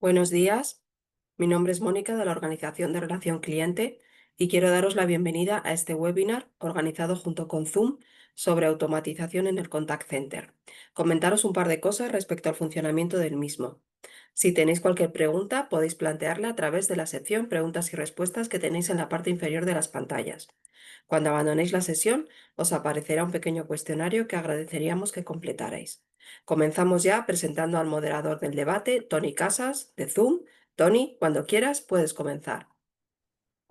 Buenos días, mi nombre es Mónica de la Organización de Relación Cliente y quiero daros la bienvenida a este webinar organizado junto con Zoom sobre automatización en el Contact Center. Comentaros un par de cosas respecto al funcionamiento del mismo. Si tenéis cualquier pregunta, podéis plantearla a través de la sección Preguntas y Respuestas que tenéis en la parte inferior de las pantallas. Cuando abandonéis la sesión, os aparecerá un pequeño cuestionario que agradeceríamos que completarais. Comenzamos ya presentando al moderador del debate, Tony Casas, de Zoom. Tony, cuando quieras, puedes comenzar.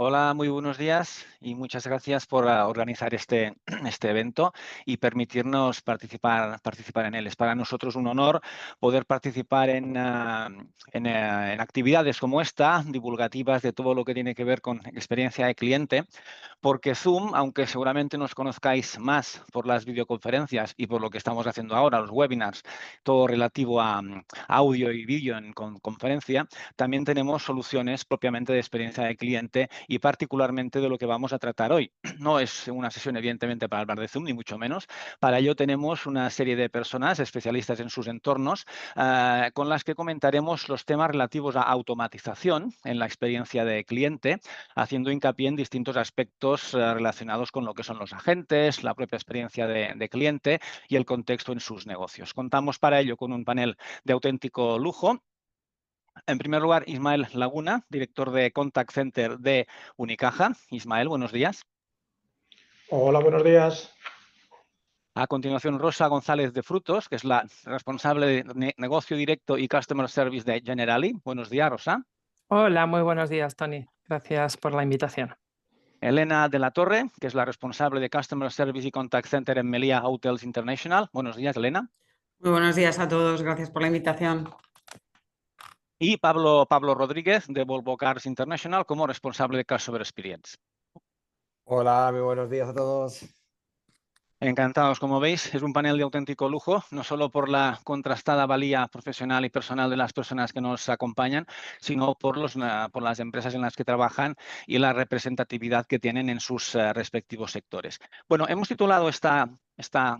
Hola, muy buenos días y muchas gracias por organizar este evento y permitirnos participar en él. Es para nosotros un honor poder participar en actividades como esta, divulgativas de todo lo que tiene que ver con experiencia de cliente, porque Zoom, aunque seguramente nos conozcáis más por las videoconferencias y por lo que estamos haciendo ahora, los webinars, todo relativo a audio y vídeo en conferencia, también tenemos soluciones propiamente de experiencia de cliente y particularmente de lo que vamos a tratar hoy. No es una sesión, evidentemente, para hablar de Zoom, ni mucho menos. Para ello tenemos una serie de personas especialistas en sus entornos con las que comentaremos los temas relativos a automatización en la experiencia de cliente, haciendo hincapié en distintos aspectos relacionados con lo que son los agentes, la propia experiencia de cliente y el contexto en sus negocios. Contamos para ello con un panel de auténtico lujo. En primer lugar, Ismael Laguna, director de Contact Center de Unicaja. Ismael, buenos días. Hola, buenos días. A continuación, Rosa González de Frutos, que es la responsable de negocio directo y Customer Service de Generali. Buenos días, Rosa. Hola, muy buenos días, Tony. Gracias por la invitación. Elena de la Torre, que es la responsable de Customer Service y Contact Center en Meliá Hotels International. Buenos días, Elena. Muy buenos días a todos, gracias por la invitación. Y Pablo Rodríguez, de Volvo Cars International, como responsable de Customer Experience. Hola, muy buenos días a todos. Encantados, como veis, es un panel de auténtico lujo, no solo por la contrastada valía profesional y personal de las personas que nos acompañan, sino por las empresas en las que trabajan y la representatividad que tienen en sus respectivos sectores. Bueno, hemos titulado esta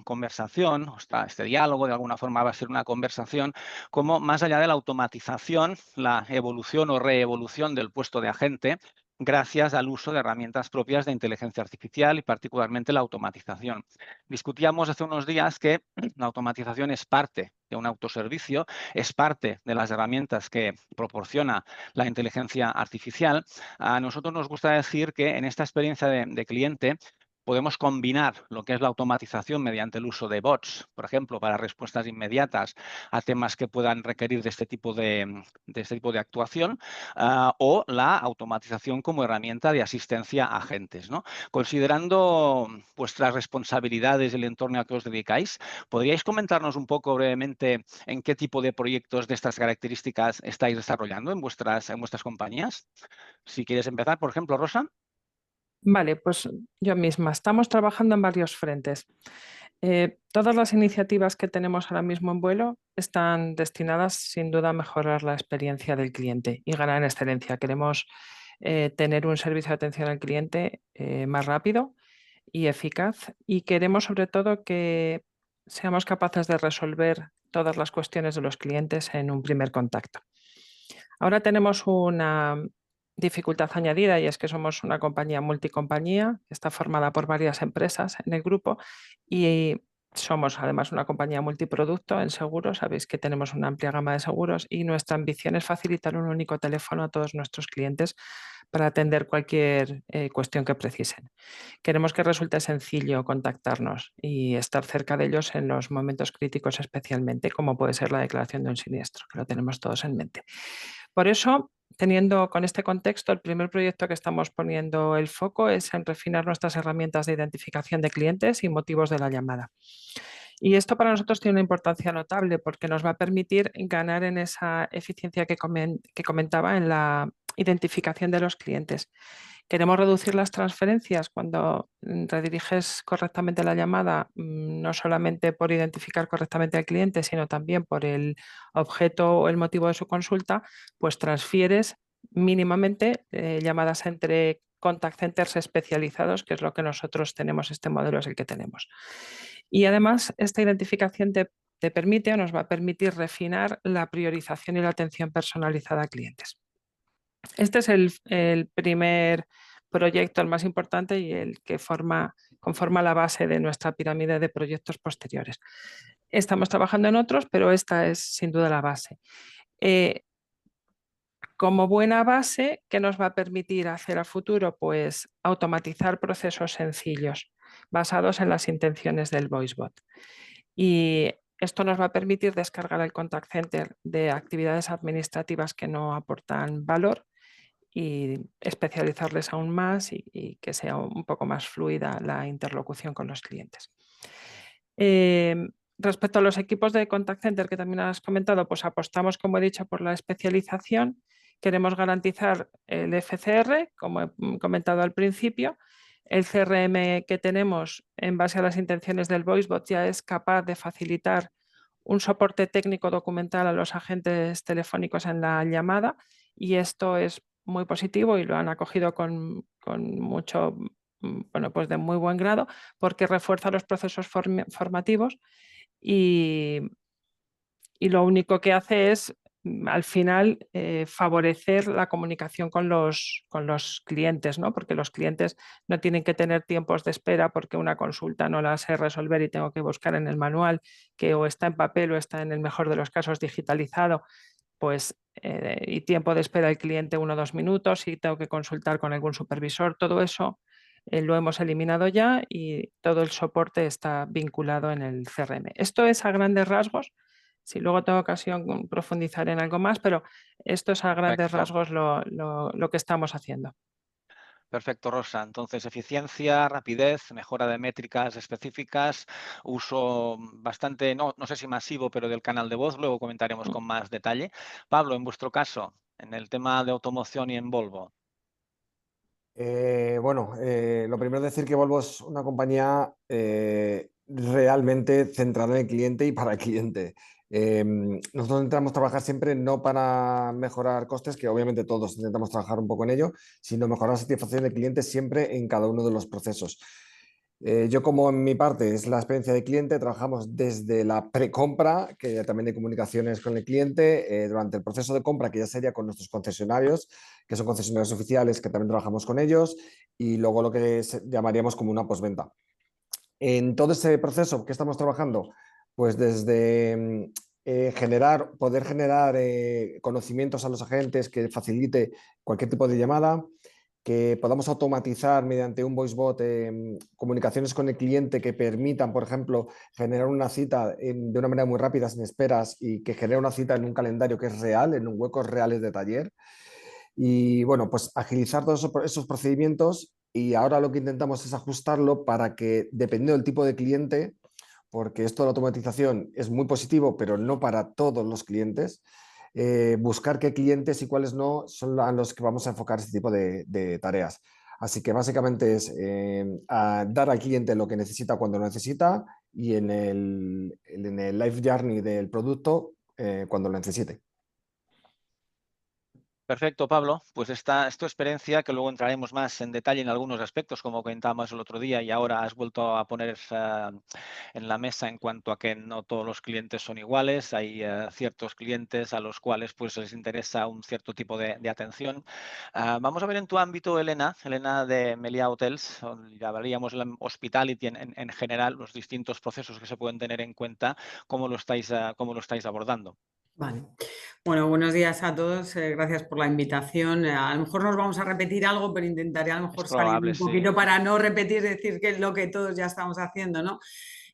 conversación, este diálogo, de alguna forma va a ser una conversación, como más allá de la automatización, la evolución o reevolución del puesto de agente, gracias al uso de herramientas propias de inteligencia artificial y particularmente la automatización. Discutíamos hace unos días que la automatización es parte de un autoservicio, es parte de las herramientas que proporciona la inteligencia artificial. A nosotros nos gusta decir que en esta experiencia de cliente podemos combinar lo que es la automatización mediante el uso de bots, por ejemplo, para respuestas inmediatas a temas que puedan requerir de este tipo de actuación, o la automatización como herramienta de asistencia a agentes, ¿no? Considerando vuestras responsabilidades y el entorno a que os dedicáis, ¿podríais comentarnos un poco brevemente en qué tipo de proyectos de estas características estáis desarrollando en vuestras compañías? Si quieres empezar, por ejemplo, Rosa. Vale, pues yo misma. Estamos trabajando en varios frentes. Todas las iniciativas que tenemos ahora mismo en vuelo están destinadas sin duda a mejorar la experiencia del cliente y ganar en excelencia. Queremos tener un servicio de atención al cliente más rápido y eficaz y queremos sobre todo que seamos capaces de resolver todas las cuestiones de los clientes en un primer contacto. Ahora tenemos una dificultad añadida y es que somos una compañía multicompañía, que está formada por varias empresas en el grupo y somos además una compañía multiproducto en seguros. Sabéis que tenemos una amplia gama de seguros y nuestra ambición es facilitar un único teléfono a todos nuestros clientes para atender cualquier cuestión que precisen. Queremos que resulte sencillo contactarnos y estar cerca de ellos en los momentos críticos especialmente, como puede ser la declaración de un siniestro, que lo tenemos todos en mente. Por eso, teniendo con este contexto, el primer proyecto que estamos poniendo el foco es en refinar nuestras herramientas de identificación de clientes y motivos de la llamada. Y esto para nosotros tiene una importancia notable porque nos va a permitir ganar en esa eficiencia que comentaba en la identificación de los clientes. Queremos reducir las transferencias cuando rediriges correctamente la llamada, no solamente por identificar correctamente al cliente, sino también por el objeto o el motivo de su consulta, pues transfieres mínimamente llamadas entre contact centers especializados, que es lo que nosotros tenemos, este modelo es el que tenemos. Y además, esta identificación te permite o nos va a permitir refinar la priorización y la atención personalizada a clientes. Este es el primer proyecto, el más importante y el que conforma la base de nuestra pirámide de proyectos posteriores. Estamos trabajando en otros, pero esta es sin duda la base. Como buena base, ¿qué nos va a permitir hacer a futuro? Pues automatizar procesos sencillos basados en las intenciones del VoiceBot. Y esto nos va a permitir descargar el contact center de actividades administrativas que no aportan valor y especializarles aún más y que sea un poco más fluida la interlocución con los clientes. Respecto a los equipos de contact center que también has comentado, pues apostamos, como he dicho, por la especialización. Queremos garantizar el FCR, como he comentado al principio. El CRM que tenemos en base a las intenciones del VoiceBot ya es capaz de facilitar un soporte técnico documental a los agentes telefónicos en la llamada y esto es muy positivo y lo han acogido con mucho, bueno, pues de muy buen grado porque refuerza los procesos formativos y lo único que hace es al final favorecer la comunicación con los clientes, ¿no? Porque los clientes no tienen que tener tiempos de espera porque una consulta no la sé resolver y tengo que buscar en el manual que o está en papel o está en el mejor de los casos digitalizado, pues y tiempo de espera del cliente 1 o 2 minutos y tengo que consultar con algún supervisor, todo eso lo hemos eliminado ya y todo el soporte está vinculado en el CRM. Esto es a grandes rasgos. Si luego tengo ocasión profundizar en algo más, pero esto es a grandes rasgos lo que estamos haciendo. Perfecto, Rosa. Entonces, eficiencia, rapidez, mejora de métricas específicas, uso bastante, no sé si masivo, pero del canal de voz, luego comentaremos con más detalle. Pablo, en vuestro caso, en el tema de automoción y en Volvo. Lo primero es decir que Volvo es una compañía realmente centrada en el cliente y para el cliente. Nosotros intentamos trabajar siempre no para mejorar costes, que obviamente todos intentamos trabajar un poco en ello, sino mejorar la satisfacción del cliente siempre en cada uno de los procesos. Yo, como en mi parte es la experiencia de cliente, trabajamos desde la precompra, que también hay comunicaciones con el cliente, durante el proceso de compra, que ya sería con nuestros concesionarios, que son concesionarios oficiales, que también trabajamos con ellos, y luego lo que llamaríamos como una postventa. En todo ese proceso que estamos trabajando, pues desde poder generar conocimientos a los agentes que facilite cualquier tipo de llamada, que podamos automatizar mediante un VoiceBot comunicaciones con el cliente que permitan, por ejemplo, generar una cita de una manera muy rápida, sin esperas, y que genere una cita en un calendario que es real, en huecos reales de taller. Y bueno, pues agilizar todos esos procedimientos, y ahora lo que intentamos es ajustarlo para que, dependiendo del tipo de cliente, porque esto de la automatización es muy positivo, pero no para todos los clientes, buscar qué clientes y cuáles no son a los que vamos a enfocar este tipo de tareas. Así que básicamente es dar al cliente lo que necesita cuando lo necesita y en el life journey del producto cuando lo necesite. Perfecto, Pablo. Pues esta es tu experiencia, que luego entraremos más en detalle en algunos aspectos, como comentábamos el otro día, y ahora has vuelto a poner en la mesa en cuanto a que no todos los clientes son iguales. Hay ciertos clientes a los cuales pues, les interesa un cierto tipo de atención. Vamos a ver en tu ámbito, Elena de Meliá Hotels, llamaríamos el hospitality en general, los distintos procesos que se pueden tener en cuenta, cómo lo estáis abordando. Vale. Bueno, buenos días a todos. Gracias por la invitación. A lo mejor nos vamos a repetir algo, pero intentaré a lo mejor salir un poquito para no repetir, decir que es lo que todos ya estamos haciendo, ¿no?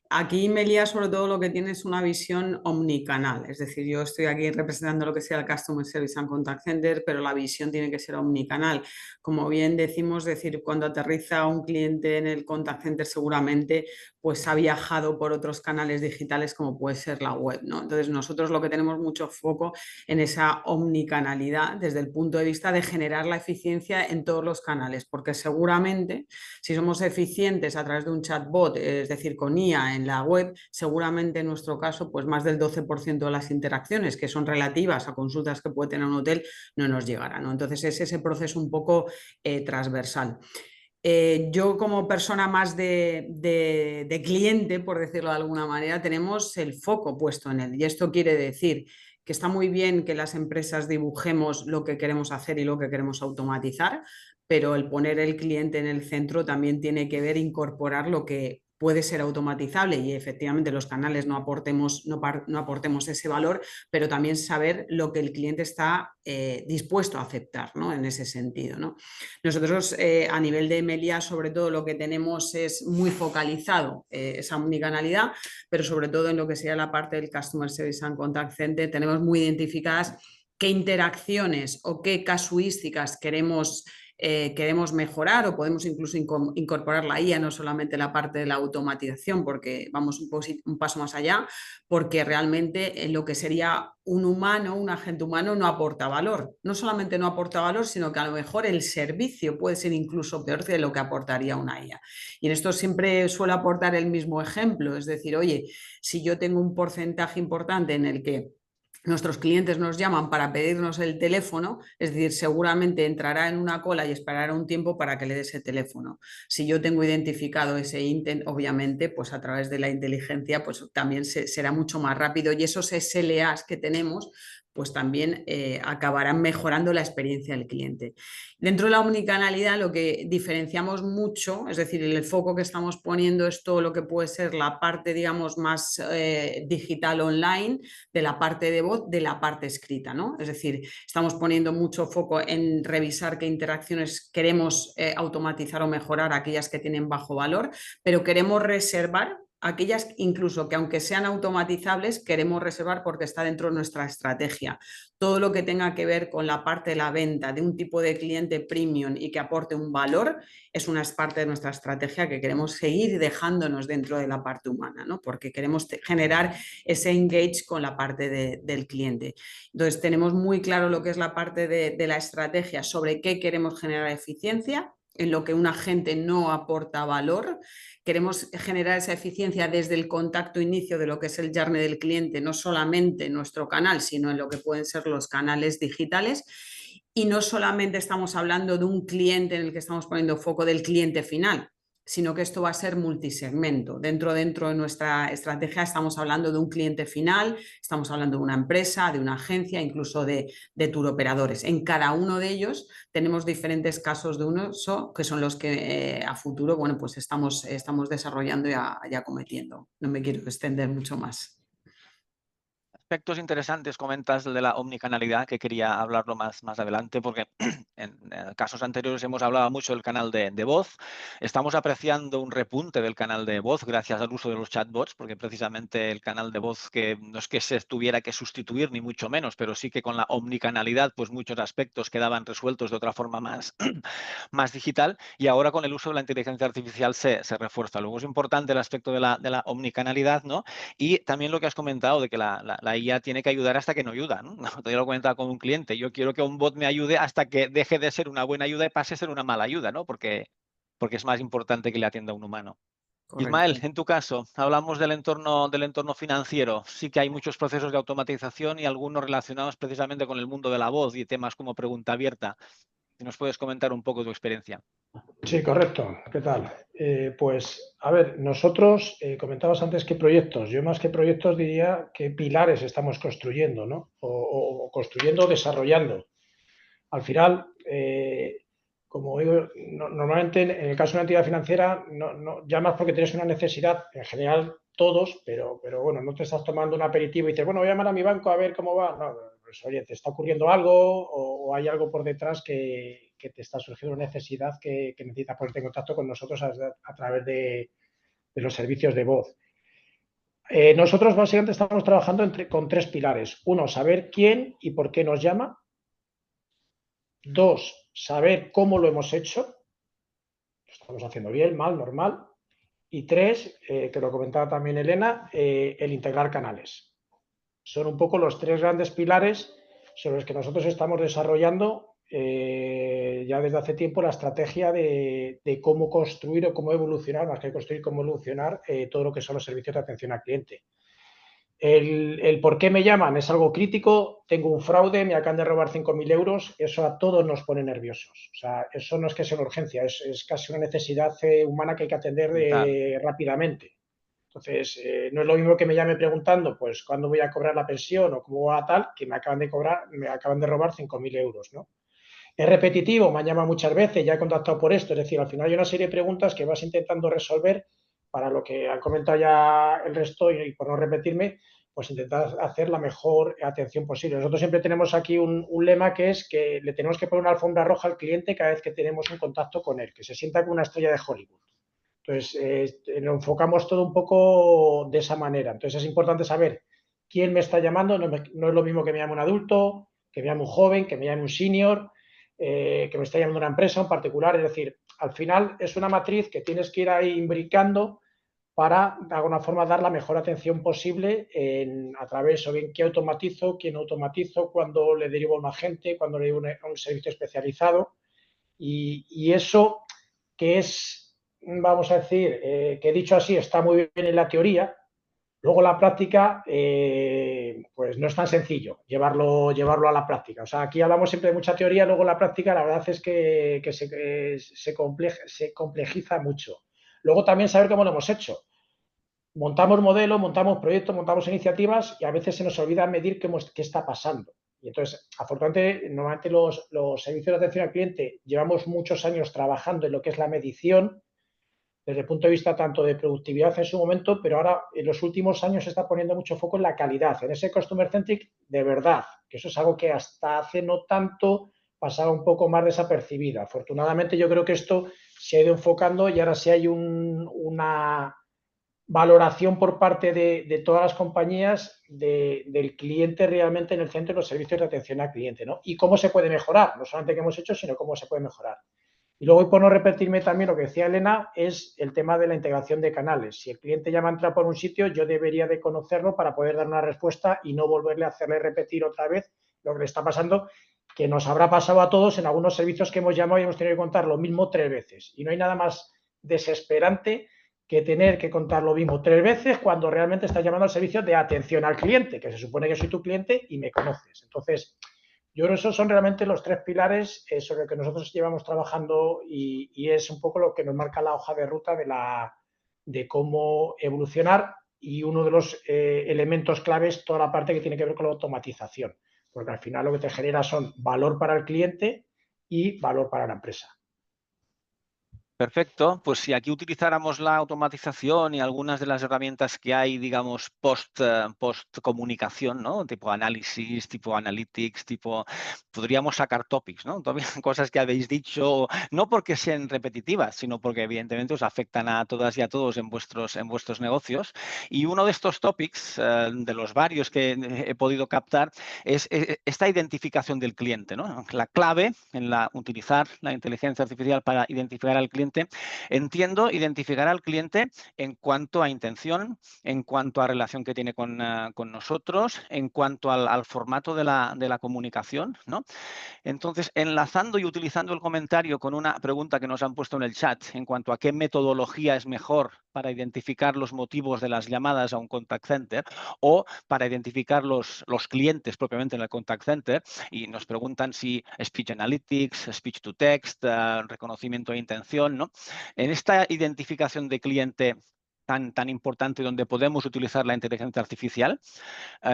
Aquí Meliá sobre todo lo que tiene es una visión omnicanal, es decir, yo estoy aquí representando lo que sea el Customer Service and Contact Center, pero la visión tiene que ser omnicanal. Como bien decimos, decir, cuando aterriza un cliente en el Contact Center seguramente pues ha viajado por otros canales digitales como puede ser la web, ¿no? Entonces nosotros lo que tenemos mucho foco en esa omnicanalidad desde el punto de vista de generar la eficiencia en todos los canales, porque seguramente si somos eficientes a través de un chatbot, es decir, con IA en la web, seguramente en nuestro caso, pues más del 12% de las interacciones que son relativas a consultas que puede tener un hotel no nos llegarán, ¿no? Entonces es ese proceso un poco transversal. Yo como persona más de cliente, por decirlo de alguna manera, tenemos el foco puesto en él. Y esto quiere decir que está muy bien que las empresas dibujemos lo que queremos hacer y lo que queremos automatizar, pero el poner el cliente en el centro también tiene que ver incorporar lo que puede ser automatizable y efectivamente los canales no aportemos ese valor, pero también saber lo que el cliente está dispuesto a aceptar, ¿no? En ese sentido, ¿no? Nosotros a nivel de Meliá sobre todo lo que tenemos es muy focalizado esa omnicanalidad, pero sobre todo en lo que sería la parte del Customer Service and Contact Center tenemos muy identificadas qué interacciones o qué casuísticas queremos mejorar o podemos incluso incorporar la IA, no solamente la parte de la automatización, porque vamos un paso más allá, porque realmente en lo que sería un humano, un agente humano, no aporta valor. No solamente no aporta valor, sino que a lo mejor el servicio puede ser incluso peor de lo que aportaría una IA. Y en esto siempre suelo aportar el mismo ejemplo, es decir, oye, si yo tengo un porcentaje importante en el que nuestros clientes nos llaman para pedirnos el teléfono, es decir, seguramente entrará en una cola y esperará un tiempo para que le dé ese teléfono. Si yo tengo identificado ese intent, obviamente, pues a través de la inteligencia, pues también será mucho más rápido y esos SLAs que tenemos, pues también acabarán mejorando la experiencia del cliente. Dentro de la omnicanalidad lo que diferenciamos mucho, es decir, el foco que estamos poniendo es todo lo que puede ser la parte, digamos, más digital online, de la parte de voz, de la parte escrita, ¿no? Es decir, estamos poniendo mucho foco en revisar qué interacciones queremos automatizar o mejorar, aquellas que tienen bajo valor, pero queremos reservar aquellas incluso que aunque sean automatizables, queremos reservar porque está dentro de nuestra estrategia. Todo lo que tenga que ver con la parte de la venta de un tipo de cliente premium y que aporte un valor es una parte de nuestra estrategia que queremos seguir dejándonos dentro de la parte humana, ¿no? Porque queremos generar ese engage con la parte del cliente. Entonces tenemos muy claro lo que es la parte de la estrategia sobre qué queremos generar eficiencia, en lo que un agente no aporta valor. Queremos generar esa eficiencia desde el contacto inicio de lo que es el journey del cliente, no solamente en nuestro canal, sino en lo que pueden ser los canales digitales. Y no solamente estamos hablando de un cliente en el que estamos poniendo foco del cliente final, sino que esto va a ser multisegmento. Dentro de nuestra estrategia estamos hablando de un cliente final, estamos hablando de una empresa, de una agencia, incluso de tour operadores. En cada uno de ellos tenemos diferentes casos de uso que son los que a futuro, bueno, pues estamos desarrollando y acometiendo. No me quiero extender mucho más. Aspectos interesantes comentas de la omnicanalidad, que quería hablarlo más adelante, porque en casos anteriores hemos hablado mucho del canal de voz. Estamos apreciando un repunte del canal de voz gracias al uso de los chatbots, porque precisamente el canal de voz que no es que se tuviera que sustituir ni mucho menos, pero sí que con la omnicanalidad pues muchos aspectos quedaban resueltos de otra forma más digital, y ahora con el uso de la inteligencia artificial se refuerza. Luego es importante el aspecto de la omnicanalidad, ¿no? Y también lo que has comentado de que la IA tiene que ayudar hasta que no ayuda, ¿no? Yo lo comentaba con un cliente, yo quiero que un bot me ayude hasta que deje de ser una buena ayuda y pase a ser una mala ayuda, ¿no? Porque es más importante que le atienda a un humano. Correcto. Ismael, en tu caso, hablamos del entorno financiero. Sí que hay muchos procesos de automatización y algunos relacionados precisamente con el mundo de la voz y temas como pregunta abierta. Si nos puedes comentar un poco tu experiencia. Sí, correcto. ¿Qué tal? Pues, a ver, nosotros comentabas antes qué proyectos. Yo más que proyectos diría qué pilares estamos construyendo, ¿no? O construyendo o desarrollando. Al final, como digo, normalmente en el caso de una entidad financiera, no llamas porque tienes una necesidad, en general todos, pero bueno, no te estás tomando un aperitivo y dices, bueno, voy a llamar a mi banco a ver cómo va. No, pues oye, te está ocurriendo algo o hay algo por detrás que te está surgiendo una necesidad que necesitas ponerte en contacto con nosotros a través de los servicios de voz. Nosotros básicamente estamos trabajando con tres pilares. Uno, saber quién y por qué nos llama. Dos, saber cómo lo hemos hecho. Lo estamos haciendo bien, mal, normal. Y tres, que lo comentaba también Elena, el integrar canales. Son un poco los tres grandes pilares sobre los que nosotros estamos desarrollando ya desde hace tiempo la estrategia de cómo construir o cómo evolucionar, más que construir, cómo evolucionar todo lo que son los servicios de atención al cliente. El por qué me llaman es algo crítico, tengo un fraude, me acaban de robar 5.000 euros, eso a todos nos pone nerviosos. O sea, eso no es que sea una urgencia, es casi una necesidad humana que hay que atender rápidamente. Entonces, no es lo mismo que me llame preguntando, pues, cuándo voy a cobrar la pensión o cómo va tal, que me acaban de robar 5.000 euros, ¿no? Es repetitivo, me han llamado muchas veces, ya he contactado por esto, es decir, al final hay una serie de preguntas que vas intentando resolver para lo que han comentado ya el resto y por no repetirme, pues intentar hacer la mejor atención posible. Nosotros siempre tenemos aquí un lema que es que le tenemos que poner una alfombra roja al cliente cada vez que tenemos un contacto con él, que se sienta como una estrella de Hollywood. Entonces, lo enfocamos todo un poco de esa manera. Entonces, es importante saber quién me está llamando. No es lo mismo que me llame un adulto, que me llame un joven, que me llame un senior, que me está llamando una empresa en particular. Es decir, al final es una matriz que tienes que ir ahí imbricando para, de alguna forma, dar la mejor atención posible a través, o bien, qué automatizo, quién automatizo, cuándo le derivo a un agente, cuándo le derivo a un servicio especializado. Y eso que es, vamos a decir, que dicho así está muy bien en la teoría, luego la práctica, pues no es tan sencillo llevarlo a la práctica. O sea, aquí hablamos siempre de mucha teoría, luego la práctica la verdad es que se complejiza mucho. Luego también saber cómo lo hemos hecho. Montamos modelos, montamos proyectos, montamos iniciativas y a veces se nos olvida medir qué está pasando. Y entonces, afortunadamente, normalmente los servicios de atención al cliente llevamos muchos años trabajando en lo que es la medición, desde el punto de vista tanto de productividad en su momento, pero ahora en los últimos años se está poniendo mucho foco en la calidad, en ese customer centric de verdad, que eso es algo que hasta hace no tanto pasaba un poco más desapercibido. Afortunadamente yo creo que esto se ha ido enfocando y ahora sí hay una valoración por parte de todas las compañías del cliente realmente en el centro de los servicios de atención al cliente, ¿no? Y cómo se puede mejorar, no solamente qué hemos hecho, sino cómo se puede mejorar. Y luego, y por no repetirme también lo que decía Elena, es el tema de la integración de canales. Si el cliente ya me ha entrado por un sitio, yo debería de conocerlo para poder dar una respuesta y no volverle a hacerle repetir otra vez lo que le está pasando, que nos habrá pasado a todos en algunos servicios que hemos llamado y hemos tenido que contar lo mismo 3 veces. Y no hay nada más desesperante que tener que contar lo mismo 3 veces cuando realmente estás llamando al servicio de atención al cliente, que se supone que soy tu cliente y me conoces. Entonces, yo creo que esos son realmente los 3 pilares sobre los que nosotros llevamos trabajando y es un poco lo que nos marca la hoja de ruta de cómo evolucionar y uno de los elementos claves, toda la parte que tiene que ver con la automatización, porque al final lo que te genera son valor para el cliente y valor para la empresa. Perfecto, pues si aquí utilizáramos la automatización y algunas de las herramientas que hay, digamos, post comunicación, ¿no? Tipo análisis, tipo analytics, podríamos sacar topics, ¿no? Todavía cosas que habéis dicho, no porque sean repetitivas, sino porque evidentemente os afectan a todas y a todos en vuestros negocios. Y uno de estos topics, de los varios que he podido captar, es esta identificación del cliente, ¿no? La clave en utilizar la inteligencia artificial para identificar al cliente. Entiendo identificar al cliente en cuanto a intención, en cuanto a relación que tiene con nosotros, en cuanto al formato de la comunicación, ¿no? Entonces, enlazando y utilizando el comentario con una pregunta que nos han puesto en el chat en cuanto a qué metodología es mejor para identificar los motivos de las llamadas a un contact center o para identificar los clientes propiamente en el contact center, y nos preguntan si speech analytics, speech to text, reconocimiento de intención, ¿no? En esta identificación de cliente tan importante donde podemos utilizar la inteligencia artificial,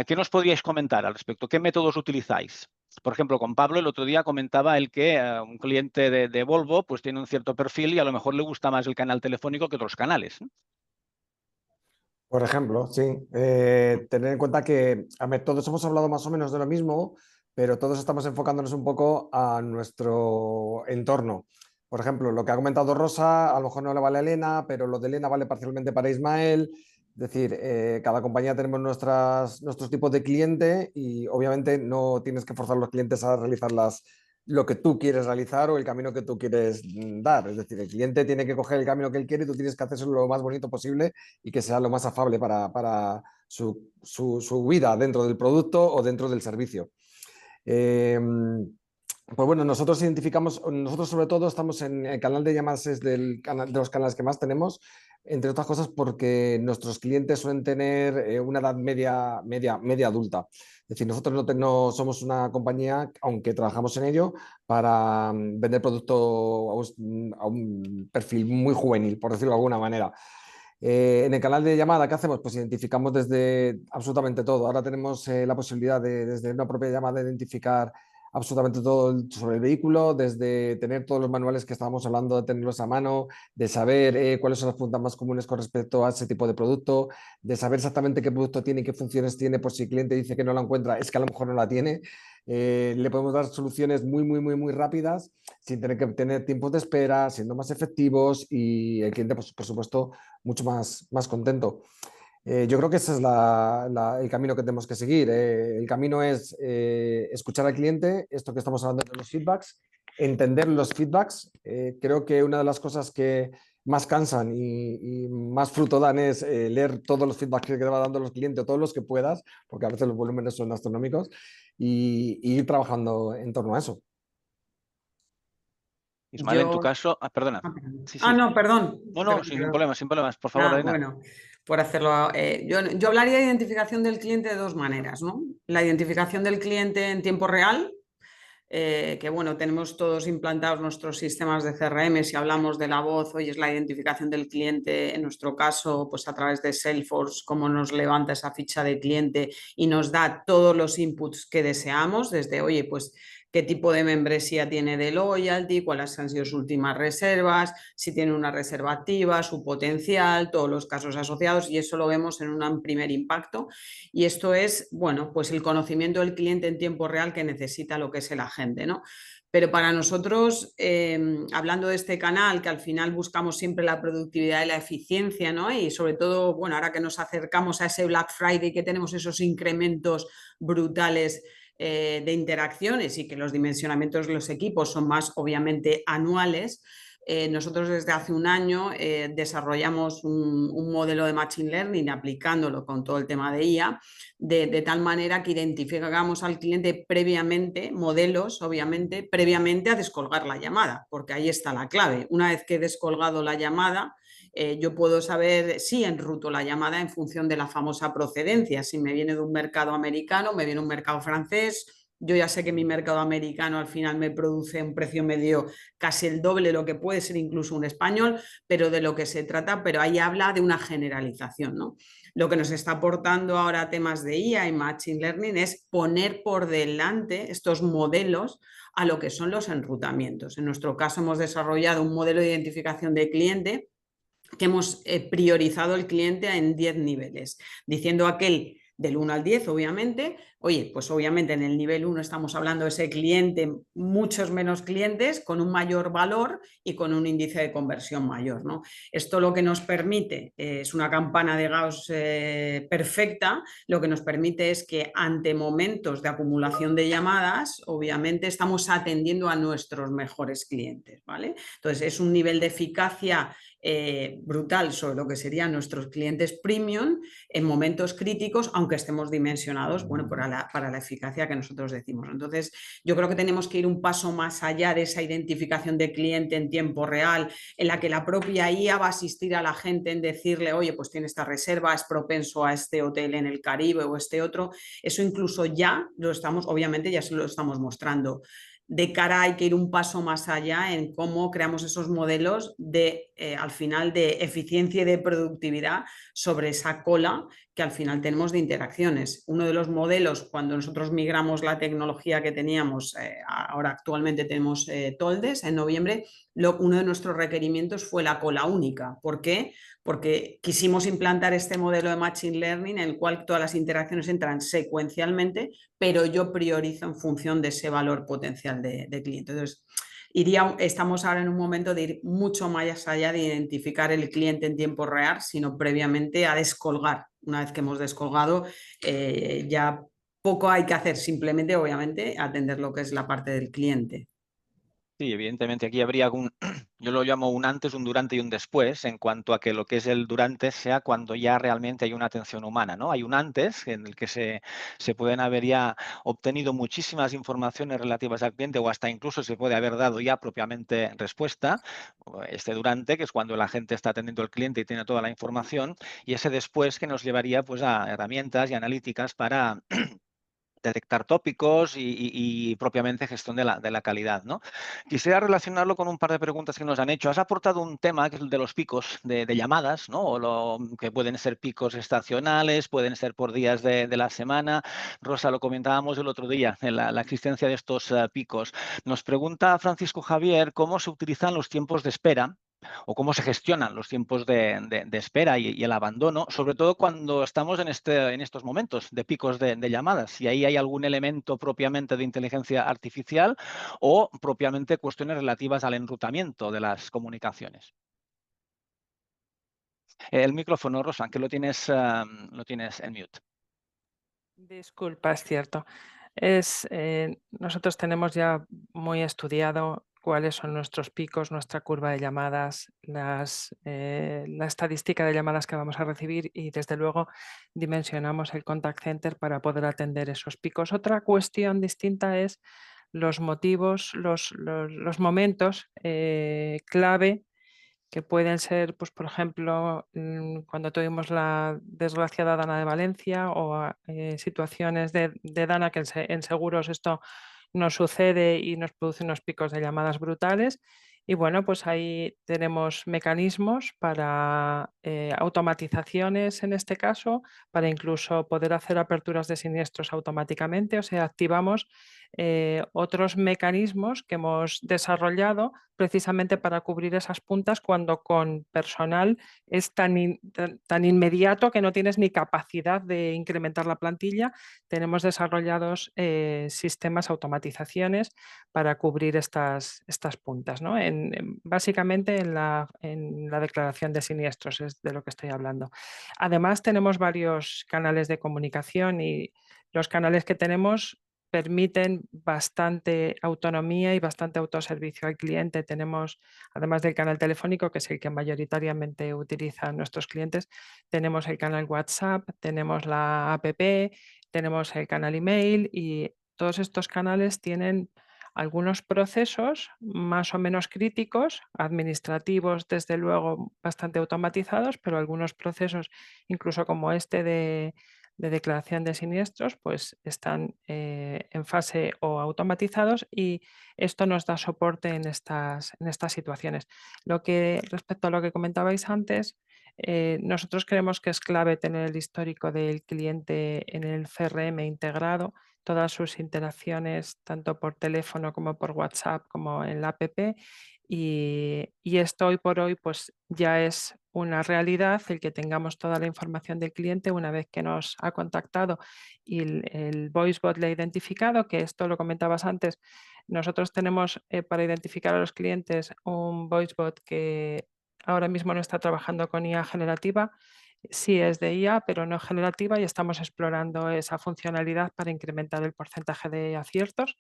¿qué nos podríais comentar al respecto? ¿Qué métodos utilizáis? Por ejemplo, con Pablo el otro día comentaba él que un cliente de Volvo pues tiene un cierto perfil y a lo mejor le gusta más el canal telefónico que otros canales, ¿no? Por ejemplo, sí. Tener en cuenta que, a ver, todos hemos hablado más o menos de lo mismo, pero todos estamos enfocándonos un poco a nuestro entorno. Por ejemplo, lo que ha comentado Rosa, a lo mejor no le vale a Elena, pero lo de Elena vale parcialmente para Ismael. Es decir, cada compañía tenemos nuestros tipos de cliente y obviamente no tienes que forzar a los clientes a realizar lo que tú quieres realizar o el camino que tú quieres dar. Es decir, el cliente tiene que coger el camino que él quiere y tú tienes que hacerlo lo más bonito posible y que sea lo más afable para su vida dentro del producto o dentro del servicio. Pues bueno, nosotros sobre todo estamos en el canal de llamadas, es de los canales que más tenemos, entre otras cosas porque nuestros clientes suelen tener una edad media adulta. Es decir, nosotros no somos una compañía, aunque trabajamos en ello, para vender producto a un perfil muy juvenil, por decirlo de alguna manera. En el canal de llamada, ¿qué hacemos? Pues identificamos desde absolutamente todo. Ahora tenemos la posibilidad de, desde una propia llamada, identificar absolutamente todo sobre el vehículo, desde tener todos los manuales que estábamos hablando, de tenerlos a mano, de saber cuáles son las preguntas más comunes con respecto a ese tipo de producto, de saber exactamente qué producto tiene y qué funciones tiene, por si el cliente dice que no la encuentra, es que a lo mejor no la tiene. Le podemos dar soluciones muy rápidas, sin tener que tener tiempos de espera, siendo más efectivos y el cliente, pues, por supuesto, mucho más contento. Yo creo que ese es el camino que tenemos que seguir. El camino es escuchar al cliente, esto que estamos hablando de los feedbacks, entender los feedbacks. Creo que una de las cosas que más cansan y más fruto dan es leer todos los feedbacks que te va dando los clientes, todos los que puedas, porque a veces los volúmenes son astronómicos, y ir trabajando en torno a eso. Ismael, en tu caso, perdona. Sí. No, perdón. No, sin problemas, por favor, Elena. Bueno, por hacerlo, yo hablaría de identificación del cliente de dos maneras, ¿no? La identificación del cliente en tiempo real, que bueno, tenemos todos implantados nuestros sistemas de CRM, si hablamos de la voz, hoy es la identificación del cliente, en nuestro caso, pues a través de Salesforce, cómo nos levanta esa ficha de cliente y nos da todos los inputs que deseamos, desde, oye, pues qué tipo de membresía tiene de loyalty, cuáles han sido sus últimas reservas, si tiene una reserva activa, su potencial, todos los casos asociados, y eso lo vemos en un primer impacto. Y esto es, bueno, pues el conocimiento del cliente en tiempo real que necesita lo que es el agente, ¿no? Pero para nosotros, hablando de este canal, que al final buscamos siempre la productividad y la eficiencia, ¿no? Y sobre todo, bueno, ahora que nos acercamos a ese Black Friday, que tenemos esos incrementos brutales de interacciones y que los dimensionamientos de los equipos son más, obviamente, anuales. Nosotros desde hace un año desarrollamos un modelo de Machine Learning aplicándolo con todo el tema de IA, de tal manera que identificamos al cliente previamente, modelos obviamente, previamente a descolgar la llamada, porque ahí está la clave. Una vez que he descolgado la llamada, yo puedo saber si enruto la llamada en función de la famosa procedencia, si me viene de un mercado americano, me viene de un mercado francés. Yo ya sé que mi mercado americano al final me produce un precio medio casi el doble de lo que puede ser incluso un español, pero de lo que se trata, pero ahí habla de una generalización, ¿no? Lo que nos está aportando ahora temas de IA y Machine Learning es poner por delante estos modelos a lo que son los enrutamientos. En nuestro caso hemos desarrollado un modelo de identificación de cliente que hemos priorizado el cliente en 10 niveles, diciendo aquel del 1 al 10, obviamente. Oye, pues obviamente en el nivel 1 estamos hablando de ese cliente, muchos menos clientes, con un mayor valor y con un índice de conversión mayor, ¿no? Esto lo que nos permite, es una campana de Gauss perfecta, lo que nos permite es que ante momentos de acumulación de llamadas, obviamente estamos atendiendo a nuestros mejores clientes, ¿vale? Entonces es un nivel de eficacia brutal sobre lo que serían nuestros clientes premium en momentos críticos, aunque estemos dimensionados, bueno, para la eficacia que nosotros decimos. Entonces, yo creo que tenemos que ir un paso más allá de esa identificación de cliente en tiempo real, en la que la propia IA va a asistir a la gente en decirle, oye, pues tiene esta reserva, es propenso a este hotel en el Caribe o este otro. Eso incluso ya lo estamos, obviamente ya se lo estamos mostrando. De cara hay que ir un paso más allá en cómo creamos esos modelos de, al final, de eficiencia y de productividad sobre esa cola que al final tenemos de interacciones. Uno de los modelos, cuando nosotros migramos la tecnología que teníamos, ahora actualmente tenemos Toldes, en noviembre, uno de nuestros requerimientos fue la cola única. ¿Por qué? Porque quisimos implantar este modelo de Machine Learning en el cual todas las interacciones entran secuencialmente, pero yo priorizo en función de ese valor potencial de cliente. Entonces, estamos ahora en un momento de ir mucho más allá de identificar el cliente en tiempo real, sino previamente a descolgar. Una vez que hemos descolgado, ya poco hay que hacer, simplemente, obviamente, atender lo que es la parte del cliente. Sí, evidentemente aquí habría yo lo llamo un antes, un durante y un después, en cuanto a que lo que es el durante sea cuando ya realmente hay una atención humana, ¿no? Hay un antes en el que se pueden haber ya obtenido muchísimas informaciones relativas al cliente o hasta incluso se puede haber dado ya propiamente respuesta. Este durante, que es cuando la gente está atendiendo al cliente y tiene toda la información, y ese después que nos llevaría pues a herramientas y analíticas para detectar tópicos y propiamente gestión de la calidad, ¿no? Quisiera relacionarlo con un par de preguntas que nos han hecho. Has aportado un tema que es el de los picos de llamadas, ¿no? Que pueden ser picos estacionales, pueden ser por días de la semana. Rosa, lo comentábamos el otro día, en la existencia de estos picos. Nos pregunta Francisco Javier cómo se utilizan los tiempos de espera o cómo se gestionan los tiempos de espera y el abandono, sobre todo cuando estamos en estos momentos de picos de llamadas. Si ahí hay algún elemento propiamente de inteligencia artificial o propiamente cuestiones relativas al enrutamiento de las comunicaciones. El micrófono, Rosa, que lo tienes en mute. Disculpa, es cierto. Nosotros tenemos ya muy estudiado cuáles son nuestros picos, nuestra curva de llamadas, la estadística de llamadas que vamos a recibir y desde luego dimensionamos el contact center para poder atender esos picos. Otra cuestión distinta es los motivos, los momentos clave que pueden ser, pues, por ejemplo, cuando tuvimos la desgraciada Dana de Valencia o situaciones de Dana, que en seguros esto nos sucede y nos produce unos picos de llamadas brutales. Y bueno, pues ahí tenemos mecanismos para automatizaciones en este caso, para incluso poder hacer aperturas de siniestros automáticamente, o sea, activamos otros mecanismos que hemos desarrollado precisamente para cubrir esas puntas cuando con personal es tan inmediato que no tienes ni capacidad de incrementar la plantilla. Tenemos desarrollados sistemas, automatizaciones para cubrir estas puntas, ¿no? Básicamente en la declaración de siniestros es de lo que estoy hablando. Además tenemos varios canales de comunicación y los canales que tenemos permiten bastante autonomía y bastante autoservicio al cliente. Tenemos, además del canal telefónico, que es el que mayoritariamente utilizan nuestros clientes, tenemos el canal WhatsApp, tenemos la app, tenemos el canal email y todos estos canales tienen algunos procesos más o menos críticos, administrativos, desde luego bastante automatizados, pero algunos procesos, incluso como este de declaración de siniestros, pues están en fase o automatizados y esto nos da soporte en estas situaciones. Respecto a lo que comentabais antes, nosotros creemos que es clave tener el histórico del cliente en el CRM integrado, todas sus interacciones tanto por teléfono como por WhatsApp como en la app y esto hoy por hoy pues ya es una realidad el que tengamos toda la información del cliente una vez que nos ha contactado y el VoiceBot le ha identificado, que esto lo comentabas antes. Nosotros tenemos para identificar a los clientes un VoiceBot que ahora mismo no está trabajando con IA generativa. Sí es de IA, pero no generativa y estamos explorando esa funcionalidad para incrementar el porcentaje de aciertos.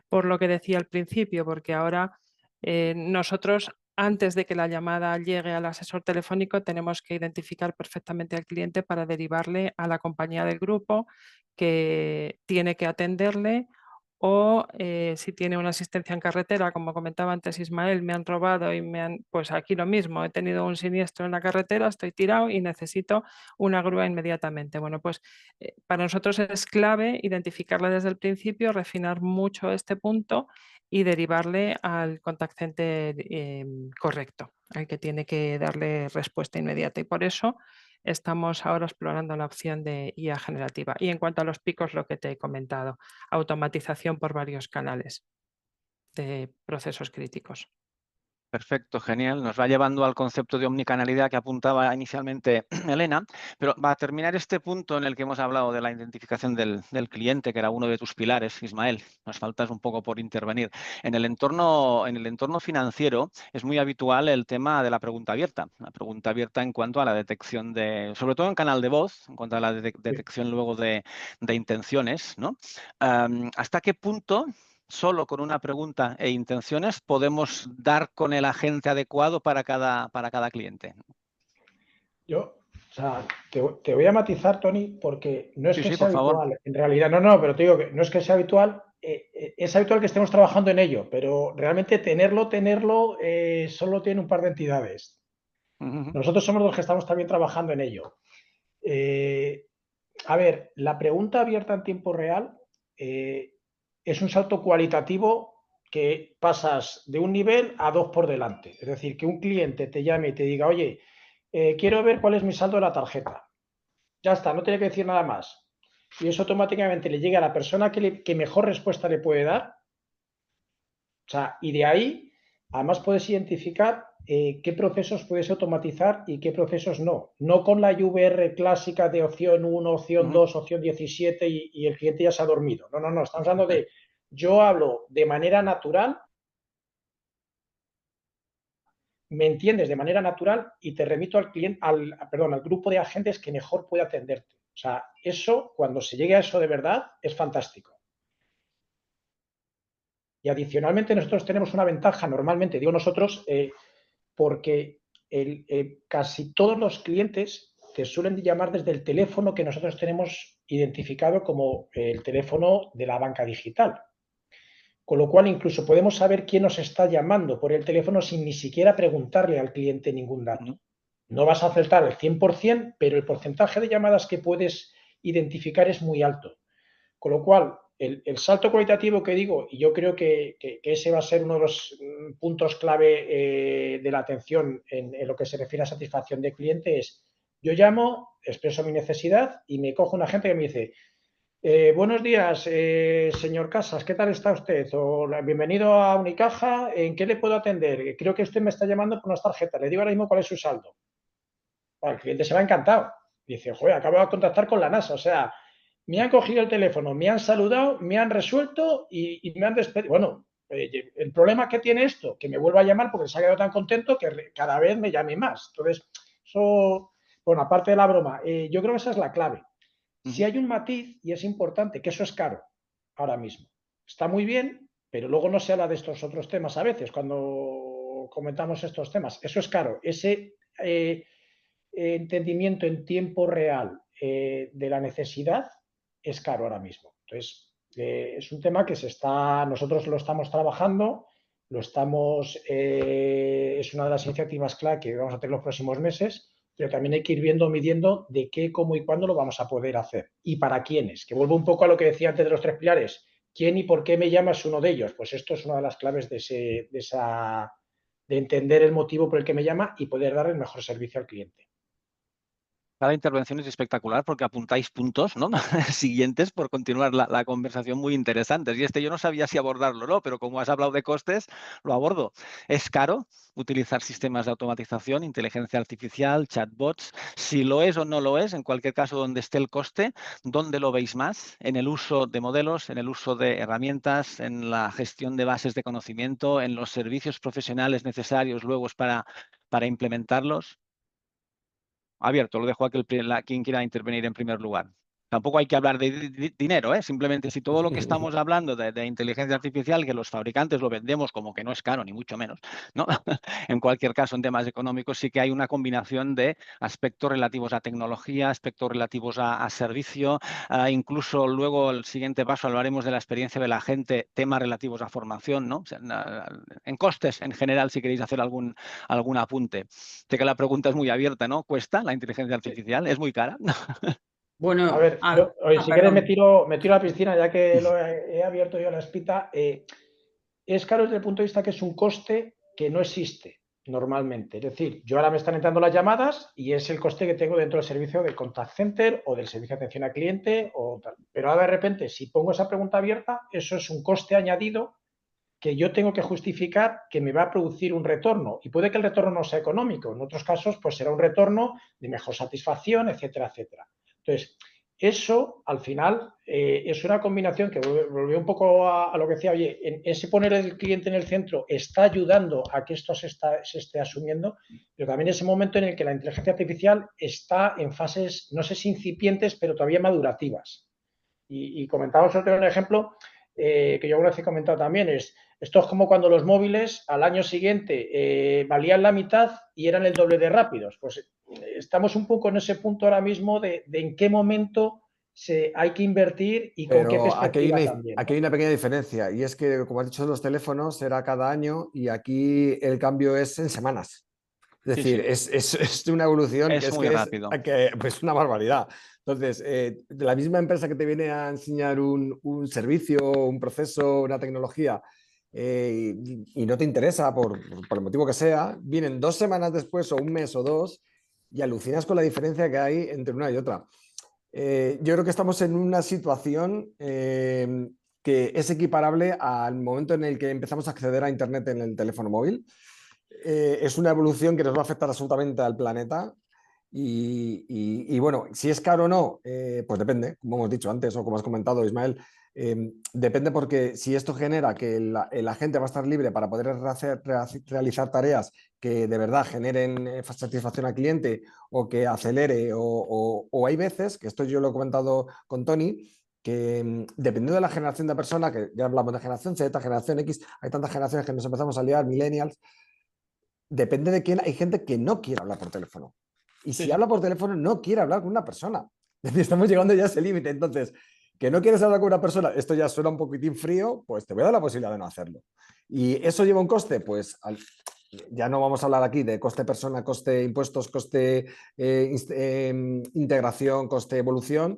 Por lo que decía al principio, porque ahora nosotros, antes de que la llamada llegue al asesor telefónico, tenemos que identificar perfectamente al cliente para derivarle a la compañía del grupo que tiene que atenderle o si tiene una asistencia en carretera, como comentaba antes Ismael, me han robado y pues aquí lo mismo, he tenido un siniestro en la carretera, estoy tirado y necesito una grúa inmediatamente. Bueno, pues para nosotros es clave identificarla desde el principio, refinar mucho este punto y derivarle al contact center correcto, al que tiene que darle respuesta inmediata. Y por eso estamos ahora explorando la opción de IA generativa. Y en cuanto a los picos, lo que te he comentado, automatización por varios canales de procesos críticos. Perfecto, genial. Nos va llevando al concepto de omnicanalidad que apuntaba inicialmente Elena, pero va a terminar este punto en el que hemos hablado de la identificación del cliente, que era uno de tus pilares, Ismael. Nos faltas un poco por intervenir. En el entorno financiero es muy habitual el tema de la pregunta abierta en cuanto a la detección sobre todo en canal de voz, en cuanto a la detección luego de intenciones, ¿no? ¿Hasta qué punto solo con una pregunta e intenciones podemos dar con el agente adecuado para cada cliente. O sea, te voy a matizar, Tony, porque no es que sea por favor. habitual. En realidad, no, pero te digo que no es que sea habitual. Es habitual que estemos trabajando en ello, pero realmente tenerlo, solo tiene un par de entidades. Nosotros somos los que estamos también trabajando en ello. A ver, la pregunta abierta en tiempo real es un salto cualitativo que pasas de un nivel a 2 por delante. Es decir, que un cliente te llame y te diga, oye, quiero ver cuál es mi saldo de la tarjeta. Ya está, no tiene que decir nada más. Y eso automáticamente le llega a la persona que mejor respuesta le puede dar. O sea, y de ahí, además puedes identificar qué procesos puedes automatizar y qué procesos no. No con la UVR clásica de opción 1, opción 2, opción 17 y el cliente ya se ha dormido. No, estamos hablando de, yo hablo de manera natural, me entiendes de manera natural y te remito al cliente, al grupo de agentes que mejor puede atenderte. O sea, eso, cuando se llegue a eso de verdad, es fantástico. Y adicionalmente nosotros tenemos una ventaja, normalmente, digo nosotros, porque casi todos los clientes te suelen llamar desde el teléfono que nosotros tenemos identificado como el teléfono de la banca digital. Con lo cual, incluso podemos saber quién nos está llamando por el teléfono sin ni siquiera preguntarle al cliente ningún dato. No vas a acertar el 100%, pero el porcentaje de llamadas que puedes identificar es muy alto. Con lo cual, el salto cualitativo que digo, y yo creo que ese va a ser uno de los puntos clave de la atención en lo que se refiere a satisfacción de cliente, es yo llamo, expreso mi necesidad y me cojo una gente que me dice, buenos días, señor Casas, ¿qué tal está usted? O bienvenido a Unicaja, ¿en qué le puedo atender? Creo que usted me está llamando por unas tarjetas, le digo ahora mismo cuál es su saldo. Bueno, el cliente se va encantado. Dice, joder, acabo de contactar con la NASA, o sea, me han cogido el teléfono, me han saludado, me han resuelto y me han despedido. Bueno, el problema que tiene esto, que me vuelva a llamar porque se ha quedado tan contento que cada vez me llame más. Entonces, eso, bueno, aparte de la broma, yo creo que esa es la clave. Si hay un matiz, y es importante, que eso es caro ahora mismo. Está muy bien, pero luego no se habla de estos otros temas a veces cuando comentamos estos temas. Eso es caro. Ese entendimiento en tiempo real de la necesidad es caro ahora mismo. Entonces, es un tema que nosotros lo estamos trabajando, es una de las iniciativas clave que vamos a tener los próximos meses, pero también hay que ir viendo, midiendo de qué, cómo y cuándo lo vamos a poder hacer y para quiénes. Que vuelvo un poco a lo que decía antes de los 3 pilares. ¿Quién y por qué me llama es uno de ellos? Pues esto es una de las claves de entender el motivo por el que me llama y poder dar el mejor servicio al cliente. Cada intervención es espectacular porque apuntáis puntos, ¿no? siguientes por continuar la conversación muy interesantes. Y yo no sabía si abordarlo o no, pero como has hablado de costes, lo abordo. ¿Es caro utilizar sistemas de automatización, inteligencia artificial, chatbots? Si lo es o no lo es, en cualquier caso donde esté el coste, ¿dónde lo veis más? ¿En el uso de modelos, en el uso de herramientas, en la gestión de bases de conocimiento, en los servicios profesionales necesarios luego para implementarlos? Abierto, lo dejo a quien quiera intervenir en primer lugar. Tampoco hay que hablar de dinero, simplemente si todo lo que estamos hablando de inteligencia artificial, que los fabricantes lo vendemos como que no es caro, ni mucho menos, ¿no? En cualquier caso, en temas económicos sí que hay una combinación de aspectos relativos a tecnología, aspectos relativos a servicio, incluso luego el siguiente paso hablaremos de la experiencia de la gente, temas relativos a formación, ¿no? En costes, en general, si queréis hacer algún apunte. Sé que la pregunta es muy abierta, ¿no? ¿Cuesta la inteligencia artificial? ¿Es muy cara? Bueno, a ver, si quieres me tiro a la piscina, ya que lo he abierto yo la espita. Es caro desde el punto de vista que es un coste que no existe normalmente. Es decir, yo ahora me están entrando las llamadas y es el coste que tengo dentro del servicio de contact center o del servicio de atención al cliente o tal. Pero ahora de repente, si pongo esa pregunta abierta, eso es un coste añadido que yo tengo que justificar que me va a producir un retorno. Y puede que el retorno no sea económico. En otros casos, pues será un retorno de mejor satisfacción, etcétera, etcétera. Entonces, eso al final es una combinación que volvió un poco a lo que decía, oye, ese poner el cliente en el centro está ayudando a que esto se esté asumiendo, pero también ese momento en el que la inteligencia artificial está en fases, no sé si incipientes, pero todavía madurativas. Y comentábamos otro ejemplo. que yo alguna vez he comentado también, esto es como cuando los móviles al año siguiente valían la mitad y eran el doble de rápidos. Pues estamos un poco en ese punto ahora mismo de en qué momento hay que invertir y con qué Pero perspectiva también, ¿no? aquí hay una pequeña diferencia, y es que, como has dicho, los teléfonos era cada año y aquí el cambio es en semanas. Es decir, es una evolución es muy rápido. Pues una barbaridad. Entonces, de la misma empresa que te viene a enseñar un servicio, un proceso, una tecnología, y no te interesa por el motivo que sea, vienen 2 semanas después o un mes o 2 y alucinas con la diferencia que hay entre una y otra. Yo creo que estamos en una situación que es equiparable al momento en el que empezamos a acceder a Internet en el teléfono móvil. Es una evolución que nos va a afectar absolutamente al planeta. Y bueno, si es caro o no, pues depende, como hemos dicho antes o como has comentado, Ismael. Depende, porque si esto genera que la gente va a estar libre para poder realizar tareas que de verdad generen satisfacción al cliente o que acelere, o hay veces, que esto yo lo he comentado con Tony, que dependiendo de la generación de persona, que ya hablamos de generación Z, generación X, hay tantas generaciones que nos empezamos a liar, millennials, depende de quién, hay gente que no quiere hablar por teléfono. Y si habla por teléfono, no quiere hablar con una persona. Estamos llegando ya a ese límite. Entonces, que no quieres hablar con una persona, esto ya suena un poquitín frío, pues te voy a dar la posibilidad de no hacerlo. ¿Y eso lleva un coste? Pues ya no vamos a hablar aquí de coste persona, coste impuestos, coste integración, coste evolución,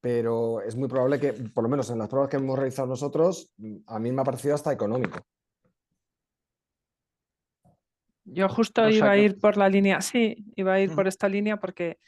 pero es muy probable que, por lo menos en las pruebas que hemos realizado nosotros, a mí me ha parecido hasta económico. Yo justo iba a ir por la línea, sí, iba a ir por esta línea porque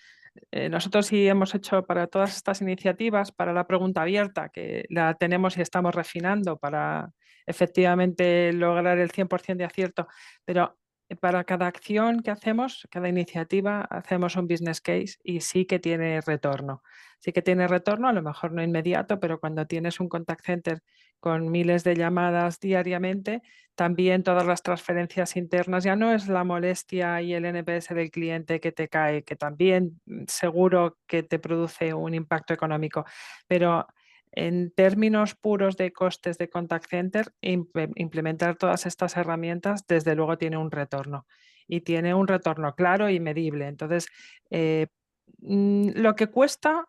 nosotros sí hemos hecho para todas estas iniciativas, para la pregunta abierta, que la tenemos y estamos refinando para efectivamente lograr el 100% de acierto, pero para cada acción que hacemos, cada iniciativa, hacemos un business case y sí que tiene retorno. Sí que tiene retorno, a lo mejor no inmediato, pero cuando tienes un contact center con miles de llamadas diariamente, también todas las transferencias internas, ya no es la molestia y el NPS del cliente que te cae, que también seguro que te produce un impacto económico, pero en términos puros de costes de contact center, implementar todas estas herramientas desde luego tiene un retorno y tiene un retorno claro y medible. Entonces, lo que cuesta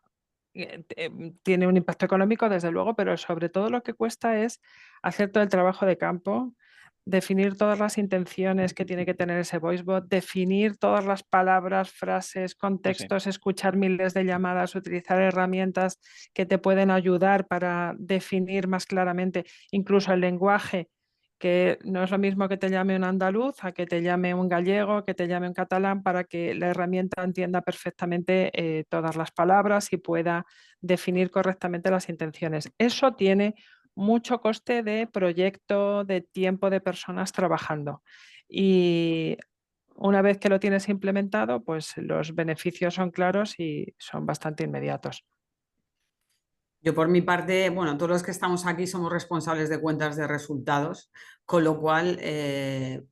tiene un impacto económico, desde luego, pero sobre todo lo que cuesta es hacer todo el trabajo de campo, definir todas las intenciones que tiene que tener ese voicebot, definir todas las palabras, frases, contextos, escuchar miles de llamadas, utilizar herramientas que te pueden ayudar para definir más claramente incluso el lenguaje, que no es lo mismo que te llame un andaluz a que te llame un gallego, que te llame un catalán, para que la herramienta entienda perfectamente todas las palabras y pueda definir correctamente las intenciones. Eso tiene mucho coste de proyecto, de tiempo de personas trabajando. Y una vez que lo tienes implementado, pues los beneficios son claros y son bastante inmediatos. Yo por mi parte, bueno, todos los que estamos aquí somos responsables de cuentas de resultados, con lo cual,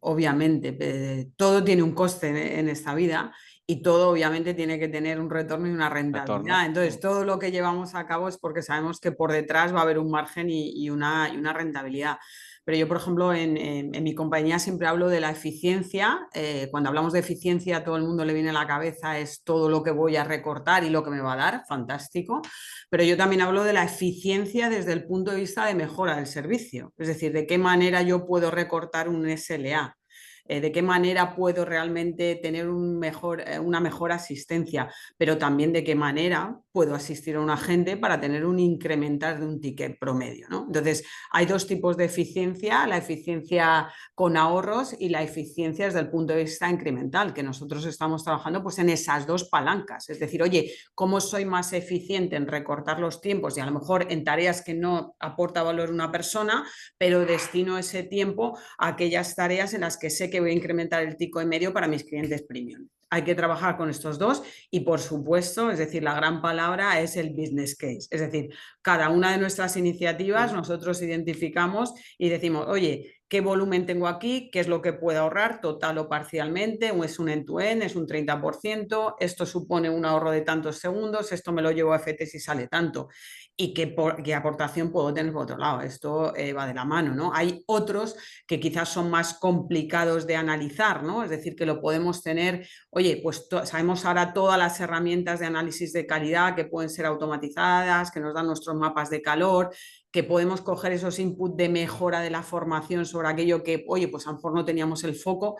obviamente, todo tiene un coste en esta vida y todo obviamente tiene que tener un retorno y una rentabilidad. Entonces, todo lo que llevamos a cabo es porque sabemos que por detrás va a haber un margen y una rentabilidad. Pero yo, por ejemplo, en mi compañía siempre hablo de la eficiencia. Cuando hablamos de eficiencia, a todo el mundo le viene a la cabeza es todo lo que voy a recortar y lo que me va a dar, fantástico. Pero yo también hablo de la eficiencia desde el punto de vista de mejora del servicio. Es decir, de qué manera yo puedo recortar un SLA. De qué manera puedo realmente tener una mejor asistencia, pero también de qué manera puedo asistir a un agente para tener un incremental de un ticket promedio, ¿no? Entonces, hay dos tipos de eficiencia, la eficiencia con ahorros y la eficiencia desde el punto de vista incremental, que nosotros estamos trabajando pues en esas dos palancas. Es decir, oye, ¿cómo soy más eficiente en recortar los tiempos y a lo mejor en tareas que no aporta valor una persona, pero destino ese tiempo a aquellas tareas en las que sé que voy a incrementar el tico en medio para mis clientes premium? Hay que trabajar con estos dos y, por supuesto, es decir, la gran palabra es el business case. Es decir, cada una de nuestras iniciativas nosotros identificamos y decimos, oye, ¿qué volumen tengo aquí? ¿Qué es lo que puedo ahorrar total o parcialmente? ¿O es un end-to-end? ¿Es un 30%? ¿Esto supone un ahorro de tantos segundos? ¿Esto me lo llevo a FT si sale tanto? y qué aportación puedo tener por otro lado. Esto va de la mano, ¿no? Hay otros que quizás son más complicados de analizar, ¿no? Es decir, que lo podemos tener, oye, pues sabemos ahora todas las herramientas de análisis de calidad que pueden ser automatizadas, que nos dan nuestros mapas de calor, que podemos coger esos inputs de mejora de la formación sobre aquello que, oye, pues a lo mejor no teníamos el foco.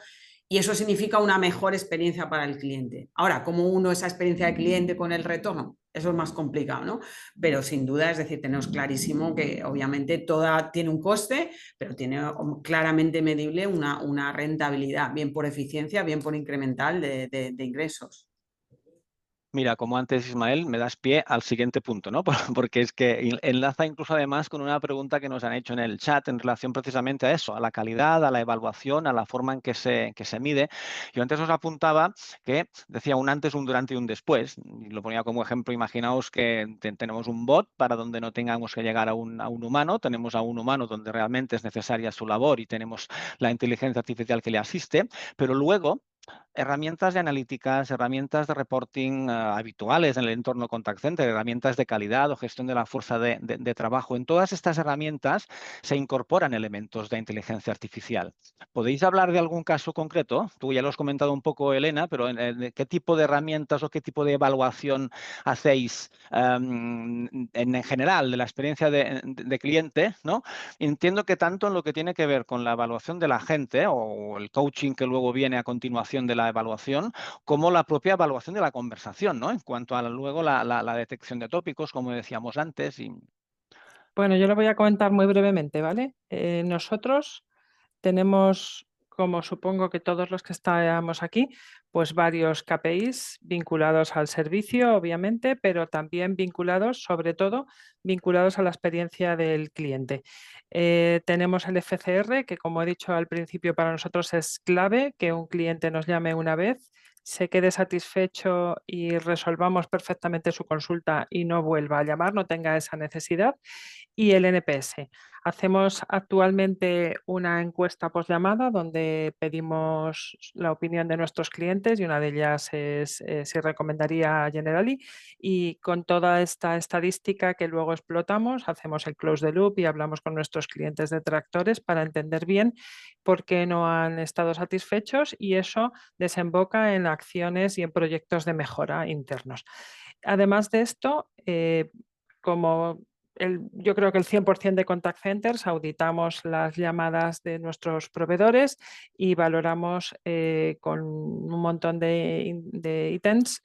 Y eso significa una mejor experiencia para el cliente. Ahora, ¿cómo uno esa experiencia de cliente con el retorno? Eso es más complicado, ¿no? Pero sin duda, es decir, tenemos clarísimo que obviamente toda tiene un coste, pero tiene claramente medible una rentabilidad, bien por eficiencia, bien por incremental de ingresos. Mira, como antes Ismael, me das pie al siguiente punto, ¿no? Porque es que enlaza incluso además con una pregunta que nos han hecho en el chat en relación precisamente a eso, a la calidad, a la evaluación, a la forma en que se mide. Yo antes os apuntaba que decía un antes, un durante y un después. Y lo ponía como ejemplo, imaginaos que tenemos un bot para donde no tengamos que llegar a un humano, tenemos a un humano donde realmente es necesaria su labor y tenemos la inteligencia artificial que le asiste, pero luego herramientas de analíticas, herramientas de reporting habituales en el entorno contact center, herramientas de calidad o gestión de la fuerza de trabajo. En todas estas herramientas se incorporan elementos de inteligencia artificial. ¿Podéis hablar de algún caso concreto? Tú ya lo has comentado un poco, Elena, pero ¿qué tipo de herramientas o qué tipo de evaluación hacéis en general de la experiencia de cliente, ¿no? Entiendo que tanto en lo que tiene que ver con la evaluación de la gente o el coaching que luego viene a continuación de la evaluación, como la propia evaluación de la conversación, ¿no? En cuanto a luego la detección de tópicos, como decíamos antes. Bueno, yo lo voy a comentar muy brevemente, ¿vale? Nosotros tenemos, como supongo que todos los que estamos aquí, pues varios KPIs vinculados al servicio, obviamente, pero también vinculados, sobre todo, vinculados a la experiencia del cliente. Tenemos el FCR, que como he dicho al principio, para nosotros es clave que un cliente nos llame una vez, se quede satisfecho y resolvamos perfectamente su consulta y no vuelva a llamar, no tenga esa necesidad. Y el NPS. Hacemos actualmente una encuesta postllamada donde pedimos la opinión de nuestros clientes y una de ellas es si recomendaría Generali, y con toda esta estadística que luego explotamos hacemos el close the loop y hablamos con nuestros clientes detractores para entender bien por qué no han estado satisfechos, y eso desemboca en acciones y en proyectos de mejora internos. Además de esto, como yo creo que el 100% de contact centers auditamos las llamadas de nuestros proveedores y valoramos con un montón de ítems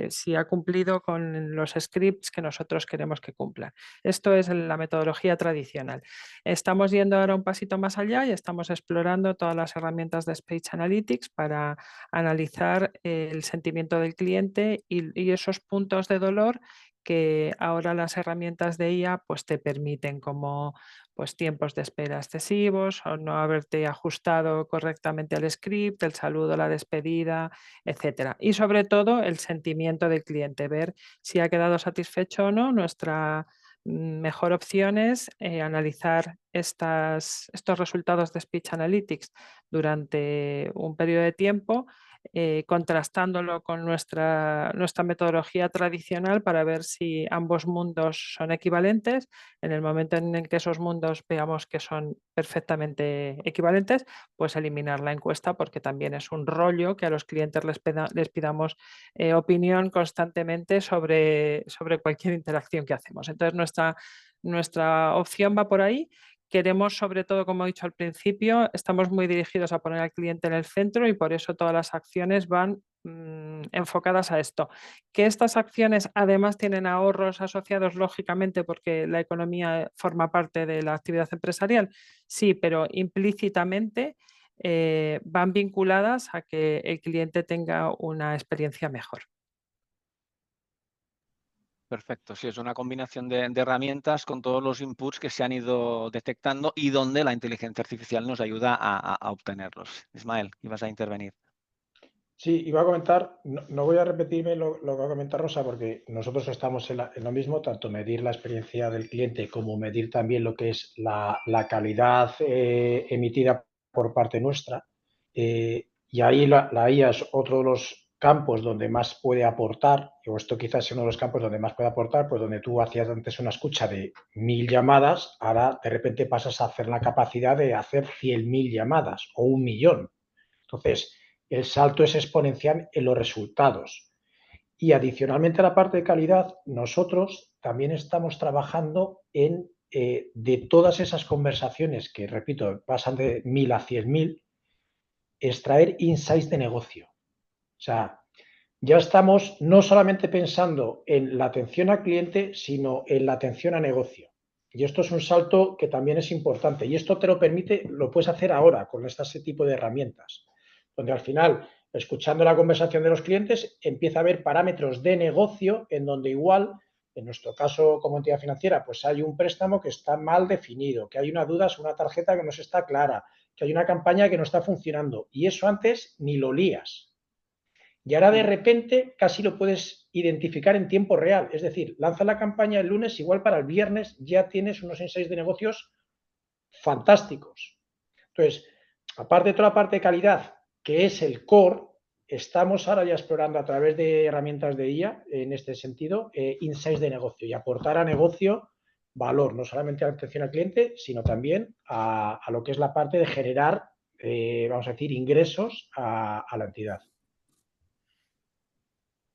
si ha cumplido con los scripts que nosotros queremos que cumplan. Esto es la metodología tradicional. Estamos yendo ahora un pasito más allá y estamos explorando todas las herramientas de Speech Analytics para analizar el sentimiento del cliente y esos puntos de dolor que ahora las herramientas de IA pues te permiten, como pues tiempos de espera excesivos o no haberte ajustado correctamente al script, el saludo, la despedida, etcétera. Y sobre todo el sentimiento del cliente, ver si ha quedado satisfecho o no. Nuestra mejor opción es analizar estos resultados de Speech Analytics durante un periodo de tiempo, contrastándolo con nuestra metodología tradicional para ver si ambos mundos son equivalentes. En el momento en el que esos mundos veamos que son perfectamente equivalentes, pues eliminar la encuesta, porque también es un rollo que a los clientes les pidamos opinión constantemente sobre cualquier interacción que hacemos. Entonces nuestra opción va por ahí. Queremos, sobre todo, como he dicho al principio, estamos muy dirigidos a poner al cliente en el centro y por eso todas las acciones van enfocadas a esto. Que estas acciones además tienen ahorros asociados, lógicamente, porque la economía forma parte de la actividad empresarial, sí, pero implícitamente van vinculadas a que el cliente tenga una experiencia mejor. Perfecto, sí, es una combinación de herramientas con todos los inputs que se han ido detectando y donde la inteligencia artificial nos ayuda a obtenerlos. Ismael, ibas a intervenir. Sí, iba a comentar, no voy a repetirme lo que va a comentar Rosa, porque nosotros estamos en lo mismo, tanto medir la experiencia del cliente como medir también lo que es la calidad emitida por parte nuestra. Y ahí la IA es otro de los campos donde más puede aportar, o esto quizás es uno de los campos donde más puede aportar, pues donde tú hacías antes una escucha de 1000 llamadas, ahora de repente pasas a hacer la capacidad de hacer 100.000 llamadas o 1.000.000. Entonces, el salto es exponencial en los resultados. Y adicionalmente a la parte de calidad, nosotros también estamos trabajando en, de todas esas conversaciones que, repito, pasan de 1000 a 100.000, extraer insights de negocio. O sea, ya estamos no solamente pensando en la atención al cliente, sino en la atención a negocio. Y esto es un salto que también es importante. Y esto te lo permite, lo puedes hacer ahora con este tipo de herramientas, donde al final, escuchando la conversación de los clientes, empieza a haber parámetros de negocio en donde igual, en nuestro caso como entidad financiera, pues hay un préstamo que está mal definido, que hay una duda sobre una tarjeta que no se está clara, que hay una campaña que no está funcionando. Y eso antes ni lo lías. Y ahora de repente casi lo puedes identificar en tiempo real. Es decir, lanza la campaña el lunes, igual para el viernes ya tienes unos insights de negocios fantásticos. Entonces, aparte de toda la parte de calidad, que es el core, estamos ahora ya explorando a través de herramientas de IA, en este sentido, insights de negocio y aportar a negocio valor, no solamente a la atención al cliente, sino también a lo que es la parte de generar, vamos a decir, ingresos a la entidad.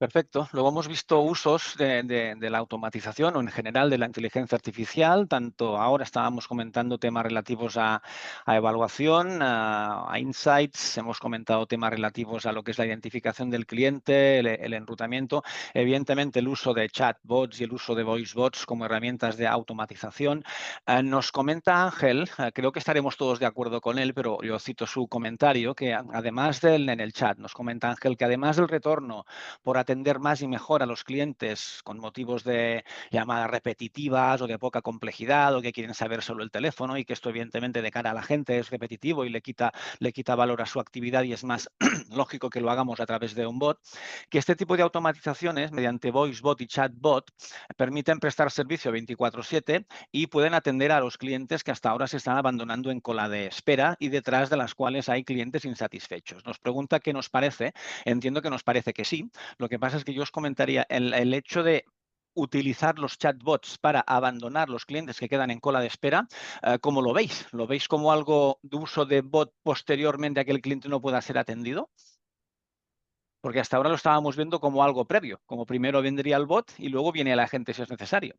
Perfecto. Luego hemos visto usos de la automatización o en general de la inteligencia artificial. Tanto ahora estábamos comentando temas relativos a evaluación, a insights. Hemos comentado temas relativos a lo que es la identificación del cliente, el enrutamiento. Evidentemente el uso de chatbots y el uso de voicebots como herramientas de automatización. Nos comenta Ángel, creo que estaremos todos de acuerdo con él, pero yo cito su comentario, que además en el chat nos comenta Ángel que además del retorno por atender más y mejor a los clientes con motivos de llamadas repetitivas o de poca complejidad o que quieren saber solo el teléfono y que esto evidentemente de cara a la gente es repetitivo y le quita valor a su actividad y es más lógico que lo hagamos a través de un bot, que este tipo de automatizaciones mediante voicebot y chatbot permiten prestar servicio 24/7 y pueden atender a los clientes que hasta ahora se están abandonando en cola de espera y detrás de las cuales hay clientes insatisfechos. Nos pregunta qué nos parece. Entiendo que nos parece que sí. Lo que pasa es que yo os comentaría el hecho de utilizar los chatbots para abandonar los clientes que quedan en cola de espera, ¿cómo lo veis? ¿Lo veis como algo de uso de bot posteriormente a que el cliente no pueda ser atendido? Porque hasta ahora lo estábamos viendo como algo previo, como primero vendría el bot y luego viene la gente si es necesario.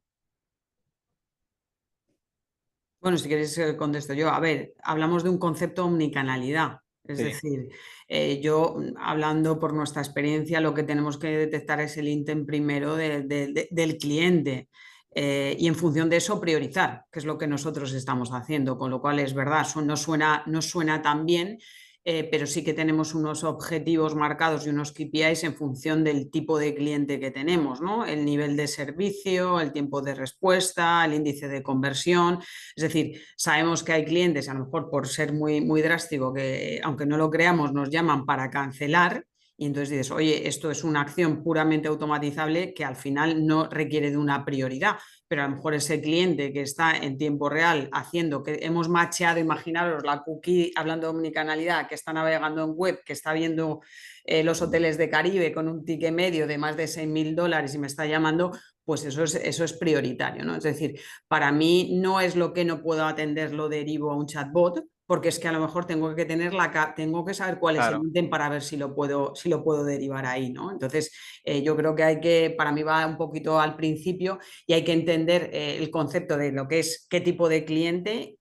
Bueno, si queréis contesto yo. A ver, hablamos de un concepto omnicanalidad. Es decir, yo hablando por nuestra experiencia, lo que tenemos que detectar es el intent primero del cliente y en función de eso priorizar, que es lo que nosotros estamos haciendo, con lo cual es verdad, no suena tan bien, pero sí que tenemos unos objetivos marcados y unos KPIs en función del tipo de cliente que tenemos, ¿no? El nivel de servicio, el tiempo de respuesta, el índice de conversión. Es decir, sabemos que hay clientes, a lo mejor por ser muy, muy drástico, que aunque no lo creamos, nos llaman para cancelar. Y entonces dices, oye, esto es una acción puramente automatizable que al final no requiere de una prioridad, pero a lo mejor ese cliente que está en tiempo real haciendo que hemos macheado, imaginaros la cookie, hablando de omnicanalidad, que está navegando en web, que está viendo los hoteles de Caribe con un ticket medio de más de $6.000 y me está llamando, pues eso es prioritario, ¿no? Es decir, para mí no es lo que no puedo atender, lo derivo a un chatbot, porque es que a lo mejor tengo que saber cuál es el ítem para ver si lo puedo derivar ahí, ¿no? Entonces, yo creo que para mí va un poquito al principio y hay que entender el concepto de lo que es qué tipo de cliente,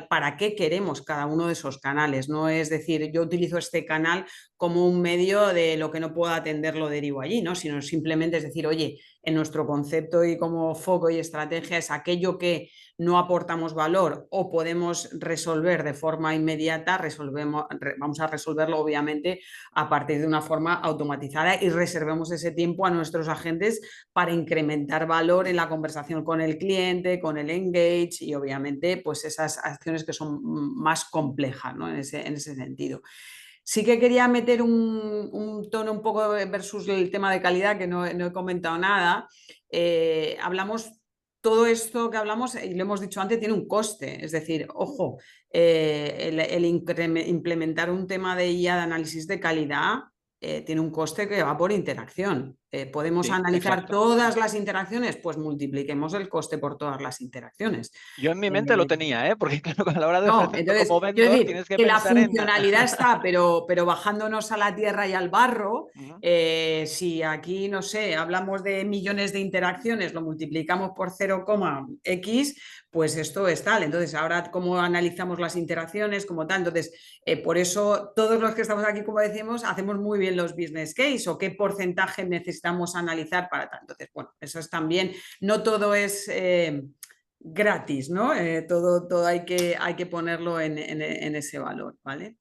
para qué queremos cada uno de esos canales. No es decir, yo utilizo este canal como un medio de lo que no puedo atender, lo derivo allí, ¿no? Sino simplemente es decir, oye, en nuestro concepto y como foco y estrategia es aquello que no aportamos valor o podemos resolver de forma inmediata, vamos a resolverlo obviamente a partir de una forma automatizada y reservemos ese tiempo a nuestros agentes para incrementar valor en la conversación con el cliente, con el engage y obviamente pues esas acciones que son más complejas, ¿no? en ese sentido. Sí que quería meter un tono un poco versus el tema de calidad, que no he comentado nada. Hablamos, todo esto que hablamos, y lo hemos dicho antes, tiene un coste. Es decir, ojo, el implementar un tema de IA de análisis de calidad tiene un coste que va por interacción. ¿Podemos Sí, analizar exacto. todas las interacciones? Pues multipliquemos el coste por todas las interacciones. Yo en mi mente lo tenía, porque claro, a la hora de No, ofrecerlo entonces, como quiero vendor decir tienes que que la pensar en... funcionalidad está, pero bajándonos a la tierra y al barro, si aquí, no sé, hablamos de millones de interacciones, lo multiplicamos por 0,x, pues esto es tal. Entonces, ahora cómo analizamos las interacciones, como tal. Entonces, por eso todos los que estamos aquí, como decimos, hacemos muy bien los business case o qué porcentaje necesitamos analizar para tal. Entonces, bueno, eso es también, no todo es... gratis, ¿no? Todo hay que ponerlo en ese valor, ¿vale?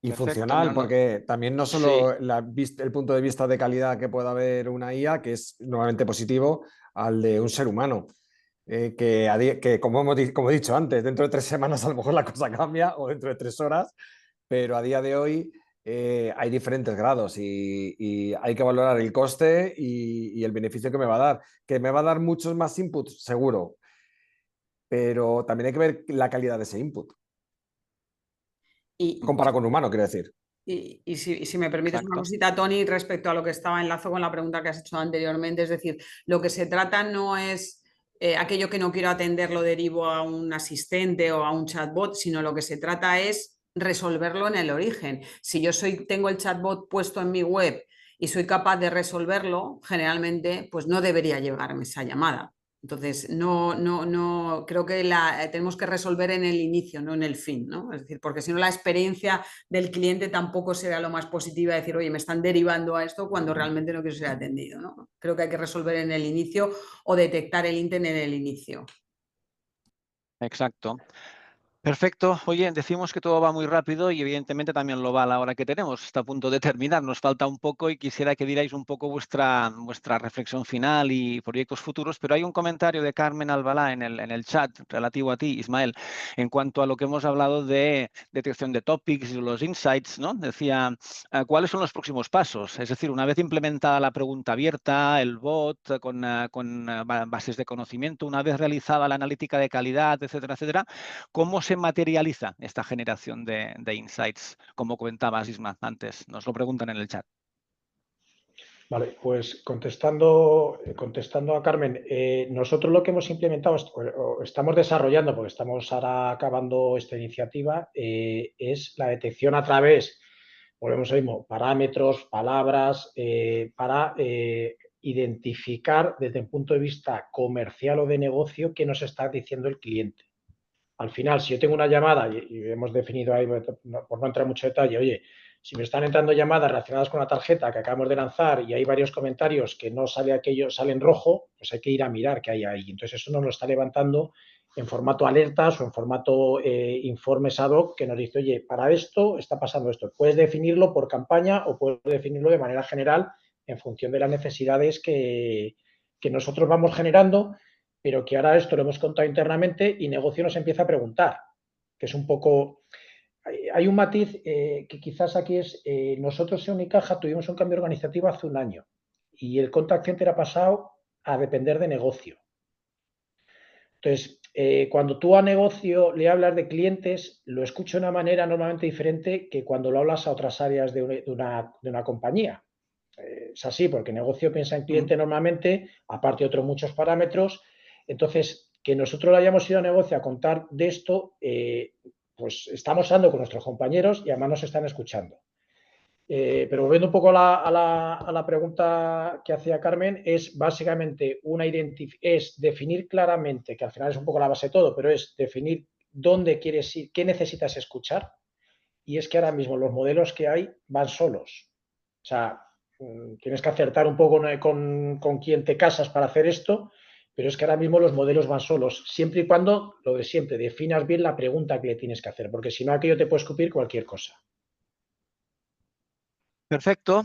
Y Perfecto, funcional, porque también no Sí, solo el punto de vista de calidad que pueda haber una IA, que es normalmente positivo, al de un ser humano. Que como he dicho antes, dentro de 3 semanas a lo mejor la cosa cambia, o dentro de 3 horas, pero a día de hoy hay diferentes grados y hay que valorar el coste y el beneficio que me va a dar. Que me va a dar muchos más inputs, seguro, pero también hay que ver la calidad de ese input. Comparado con un humano, quiero decir. Y si me permites una exacto. cosita, Tony, respecto a lo que estaba enlazo con la pregunta que has hecho anteriormente, es decir, lo que se trata no es aquello que no quiero atender lo derivo a un asistente o a un chatbot, sino lo que se trata es resolverlo en el origen. Si yo tengo el chatbot puesto en mi web y soy capaz de resolverlo, generalmente pues no debería llegarme esa llamada. Entonces, no creo que tenemos que resolver en el inicio, no en el fin, ¿no? Es decir, porque si no la experiencia del cliente tampoco será lo más positiva, decir, oye, me están derivando a esto cuando realmente no quiero ser atendido, ¿no? Creo que hay que resolver en el inicio o detectar el intent en el inicio. Exacto. Perfecto. Oye, decimos que todo va muy rápido y evidentemente también lo va a la hora que tenemos. Está a punto de terminar, nos falta un poco y quisiera que dierais un poco vuestra reflexión final y proyectos futuros, pero hay un comentario de Carmen Albalá en el chat relativo a ti, Ismael, en cuanto a lo que hemos hablado de detección de topics y los insights, ¿no? Decía, ¿cuáles son los próximos pasos? Es decir, una vez implementada la pregunta abierta, el bot con bases de conocimiento, una vez realizada la analítica de calidad, etcétera, etcétera, ¿cómo se materializa esta generación de insights? Como comentabas, Isma, antes. Nos lo preguntan en el chat. Vale, pues contestando a Carmen, nosotros lo que hemos implementado, o estamos desarrollando, porque estamos ahora acabando esta iniciativa, es la detección a través, volvemos al mismo, parámetros, palabras, para identificar desde el punto de vista comercial o de negocio qué nos está diciendo el cliente. Al final, si yo tengo una llamada, y hemos definido ahí, por no entrar en mucho detalle, oye, si me están entrando llamadas relacionadas con la tarjeta que acabamos de lanzar y hay varios comentarios que no sale aquello, sale en rojo, pues hay que ir a mirar qué hay ahí. Entonces eso nos lo está levantando en formato alertas o en formato informes ad hoc que nos dice, oye, para esto está pasando esto. Puedes definirlo por campaña o puedes definirlo de manera general en función de las necesidades que nosotros vamos generando, pero que ahora esto lo hemos contado internamente y negocio nos empieza a preguntar, que es un poco... Hay un matiz que quizás aquí es, nosotros en Unicaja tuvimos un cambio organizativo hace un año y el contact center ha pasado a depender de negocio. Entonces, cuando tú a negocio le hablas de clientes, lo escucho de una manera normalmente diferente que cuando lo hablas a otras áreas de una compañía. Es así, porque negocio piensa en cliente normalmente, aparte de otros muchos parámetros. Entonces, que nosotros lo hayamos ido a negocio a contar de esto, pues estamos hablando con nuestros compañeros y además nos están escuchando. Pero volviendo un poco a la pregunta que hacía Carmen, es básicamente es definir claramente, que al final es un poco la base de todo, pero es definir dónde quieres ir, qué necesitas escuchar. Y es que ahora mismo los modelos que hay van solos. O sea, tienes que acertar un poco con quién te casas para hacer esto, pero es que ahora mismo los modelos van solos, siempre y cuando, lo de siempre, definas bien la pregunta que le tienes que hacer, porque si no, aquello te puede escupir cualquier cosa. Perfecto.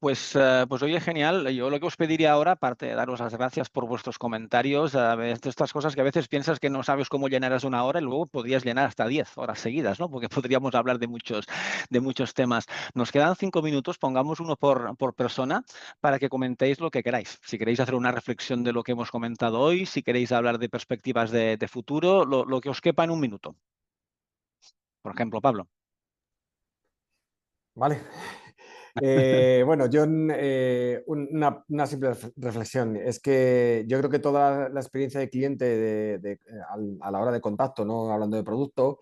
Pues oye, genial. Yo lo que os pediría ahora, aparte de daros las gracias por vuestros comentarios, de estas cosas que a veces piensas que no sabes cómo llenarás una hora y luego podrías llenar hasta 10 horas seguidas, ¿no? Porque podríamos hablar de muchos temas. Nos quedan 5 minutos, pongamos uno por persona para que comentéis lo que queráis. Si queréis hacer una reflexión de lo que hemos comentado hoy, si queréis hablar de perspectivas de futuro, lo que os quepa en un minuto. Por ejemplo, Pablo. Vale. Bueno, John, una simple reflexión. Es que yo creo que toda la experiencia de cliente a la hora de contacto, ¿no? Hablando de producto,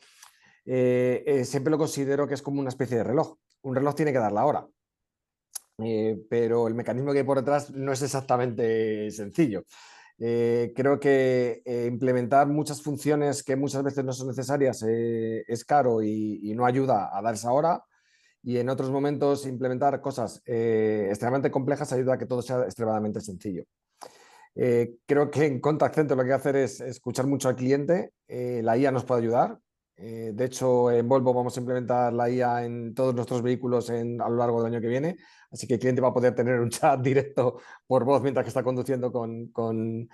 siempre lo considero que es como una especie de reloj. Un reloj tiene que dar la hora. Pero el mecanismo que hay por detrás no es exactamente sencillo. Creo que implementar muchas funciones que muchas veces no son necesarias es caro y no ayuda a dar esa hora. Y en otros momentos implementar cosas extremadamente complejas ayuda a que todo sea extremadamente sencillo. Creo que en Contact Center lo que hay que hacer es escuchar mucho al cliente. La IA nos puede ayudar. De hecho, en Volvo vamos a implementar la IA en todos nuestros vehículos a lo largo del año que viene. Así que el cliente va a poder tener un chat directo por voz mientras que está conduciendo con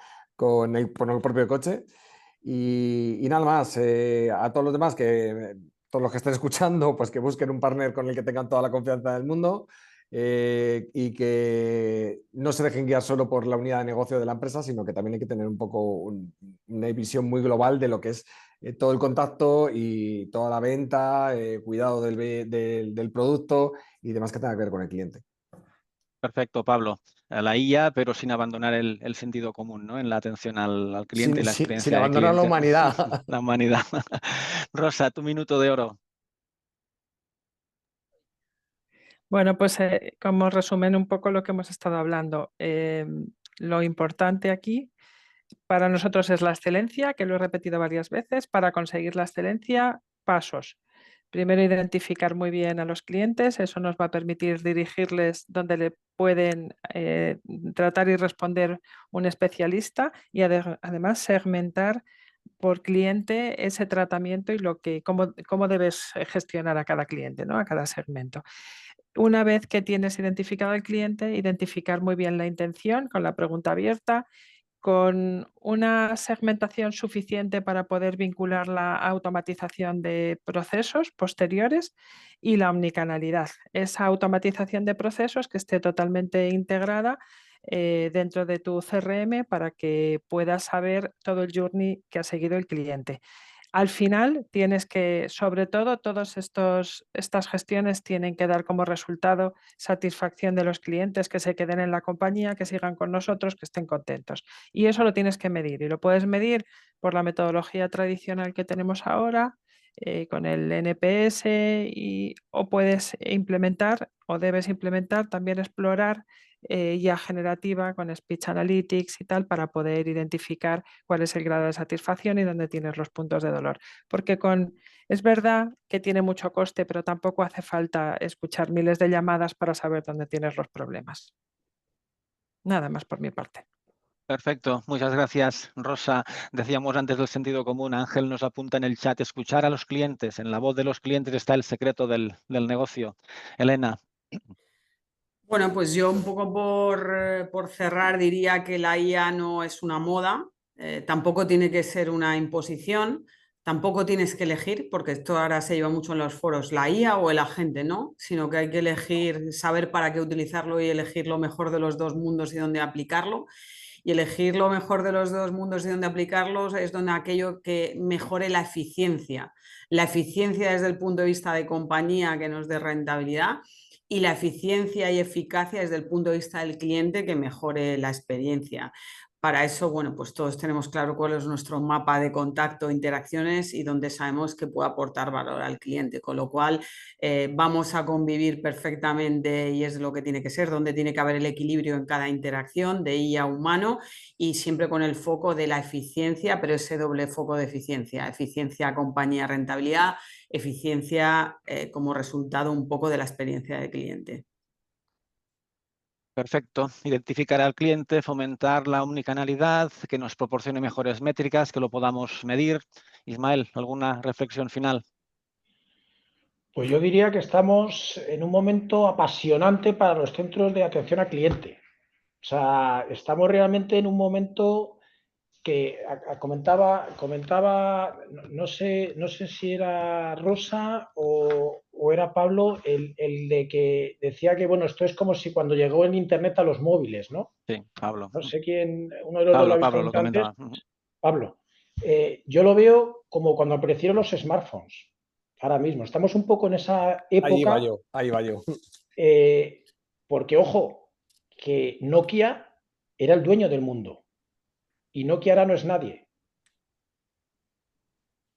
el propio coche. Y nada más, a todos los demás, todos los que estén escuchando, pues que busquen un partner con el que tengan toda la confianza del mundo. Y que no se dejen guiar solo por la unidad de negocio de la empresa, sino que también hay que tener un poco una visión muy global de lo que es todo el contacto y toda la venta, cuidado del producto y demás que tenga que ver con el cliente. Perfecto, Pablo. La IA, pero sin abandonar el sentido común, ¿no? En la atención al cliente y la Sin experiencia de abandonar la cliente. humanidad. La humanidad. Rosa, tu minuto de oro. Bueno, pues como resumen un poco lo que hemos estado hablando, lo importante aquí para nosotros es la excelencia, que lo he repetido varias veces. Para conseguir la excelencia, pasos. Primero, identificar muy bien a los clientes. Eso nos va a permitir dirigirles donde le pueden tratar y responder un especialista y además segmentar por cliente ese tratamiento y cómo debes gestionar a cada cliente, ¿no? A cada segmento. Una vez que tienes identificado al cliente, identificar muy bien la intención con la pregunta abierta, con una segmentación suficiente para poder vincular la automatización de procesos posteriores y la omnicanalidad. Esa automatización de procesos que esté totalmente integrada dentro de tu CRM para que puedas saber todo el journey que ha seguido el cliente. Al final tienes que, sobre todo, estas gestiones tienen que dar como resultado satisfacción de los clientes, que se queden en la compañía, que sigan con nosotros, que estén contentos. Y eso lo tienes que medir y lo puedes medir por la metodología tradicional que tenemos ahora, con el NPS, o puedes implementar o debes implementar, también explorar IA generativa con Speech Analytics y tal para poder identificar cuál es el grado de satisfacción y dónde tienes los puntos de dolor. Porque es verdad que tiene mucho coste, pero tampoco hace falta escuchar miles de llamadas para saber dónde tienes los problemas. Nada más por mi parte. Perfecto, muchas gracias, Rosa. Decíamos antes del sentido común, Ángel nos apunta en el chat, escuchar a los clientes, en la voz de los clientes está el secreto del negocio. Elena. Bueno, pues yo un poco por cerrar diría que la IA no es una moda, tampoco tiene que ser una imposición, tampoco tienes que elegir, porque esto ahora se lleva mucho en los foros, la IA o el agente, ¿no? Sino que hay que elegir, saber para qué utilizarlo y elegir lo mejor de los dos mundos y dónde aplicarlo. Y elegir lo mejor de los dos mundos y dónde aplicarlos es donde aquello que mejore la eficiencia desde el punto de vista de compañía que nos dé rentabilidad y la eficiencia y eficacia desde el punto de vista del cliente que mejore la experiencia. Para eso, bueno, pues todos tenemos claro cuál es nuestro mapa de contacto, interacciones y donde sabemos que puede aportar valor al cliente, con lo cual vamos a convivir perfectamente y es lo que tiene que ser, donde tiene que haber el equilibrio en cada interacción de IA humano y siempre con el foco de la eficiencia, pero ese doble foco de eficiencia, compañía, rentabilidad, eficiencia como resultado un poco de la experiencia del cliente. Perfecto. Identificar al cliente, fomentar la omnicanalidad, que nos proporcione mejores métricas, que lo podamos medir. Ismael, ¿alguna reflexión final? Pues yo diría que estamos en un momento apasionante para los centros de atención al cliente. O sea, estamos realmente en un momento que comentaba, no sé si era Rosa o era Pablo, el de que decía que, bueno, esto es como si cuando llegó el Internet a los móviles, ¿no? Sí, Pablo. No sé quién, uno de los dos lo ha visto Pablo lo antes. comentaba. Pablo, yo lo veo como cuando aparecieron los smartphones. Ahora mismo, estamos un poco en esa época. Ahí va yo. Porque, ojo, que Nokia era el dueño del mundo y Nokia ahora no es nadie.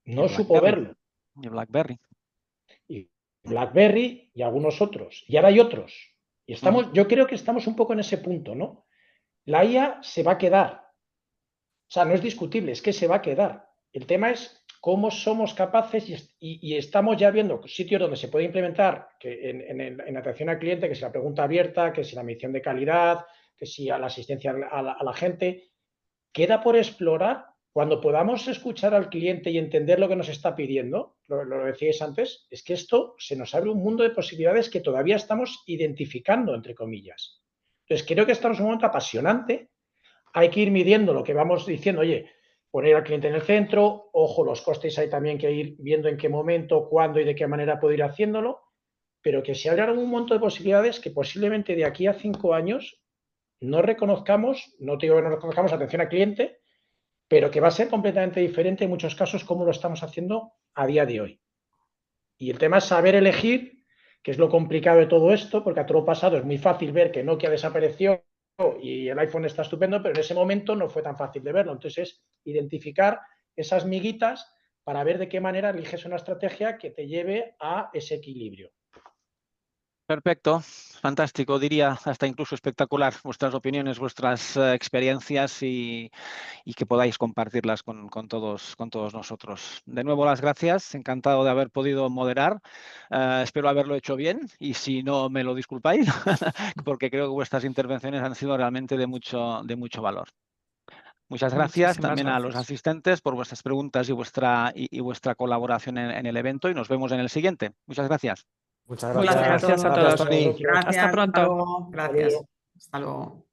No supo verlo. Y BlackBerry. Y BlackBerry y algunos otros. Y ahora hay otros. Y yo creo que estamos un poco en ese punto, ¿no? La IA se va a quedar. O sea, no es discutible, es que se va a quedar. El tema es cómo somos capaces y estamos ya viendo sitios donde se puede implementar que en atención al cliente, que si la pregunta abierta, que si la medición de calidad, que si a la asistencia a la gente. Queda por explorar cuando podamos escuchar al cliente y entender lo que nos está pidiendo, lo decíais antes, es que esto se nos abre un mundo de posibilidades que todavía estamos identificando, entre comillas. Entonces, creo que estamos en un momento apasionante. Hay que ir midiendo lo que vamos diciendo, oye, poner al cliente en el centro, ojo, los costes hay también que ir viendo en qué momento, cuándo y de qué manera puedo ir haciéndolo, pero que se abran un montón de posibilidades que posiblemente de aquí a 5 años no reconozcamos, no te digo que no reconozcamos atención al cliente, pero que va a ser completamente diferente en muchos casos como lo estamos haciendo a día de hoy. Y el tema es saber elegir, que es lo complicado de todo esto, porque a todo pasado es muy fácil ver que Nokia desapareció y el iPhone está estupendo, pero en ese momento no fue tan fácil de verlo. Entonces es identificar esas miguitas para ver de qué manera eliges una estrategia que te lleve a ese equilibrio. Perfecto, fantástico, diría hasta incluso espectacular vuestras opiniones, vuestras experiencias y que podáis compartirlas con todos nosotros. De nuevo, las gracias, encantado de haber podido moderar, espero haberlo hecho bien y si no me lo disculpáis, porque creo que vuestras intervenciones han sido realmente de mucho valor. Muchas gracias también a los asistentes por vuestras preguntas y vuestra colaboración en el evento y nos vemos en el siguiente. Muchas gracias. Muchas gracias. Gracias a todos. Tony. Gracias, Hasta pronto. Gracias. Hasta luego.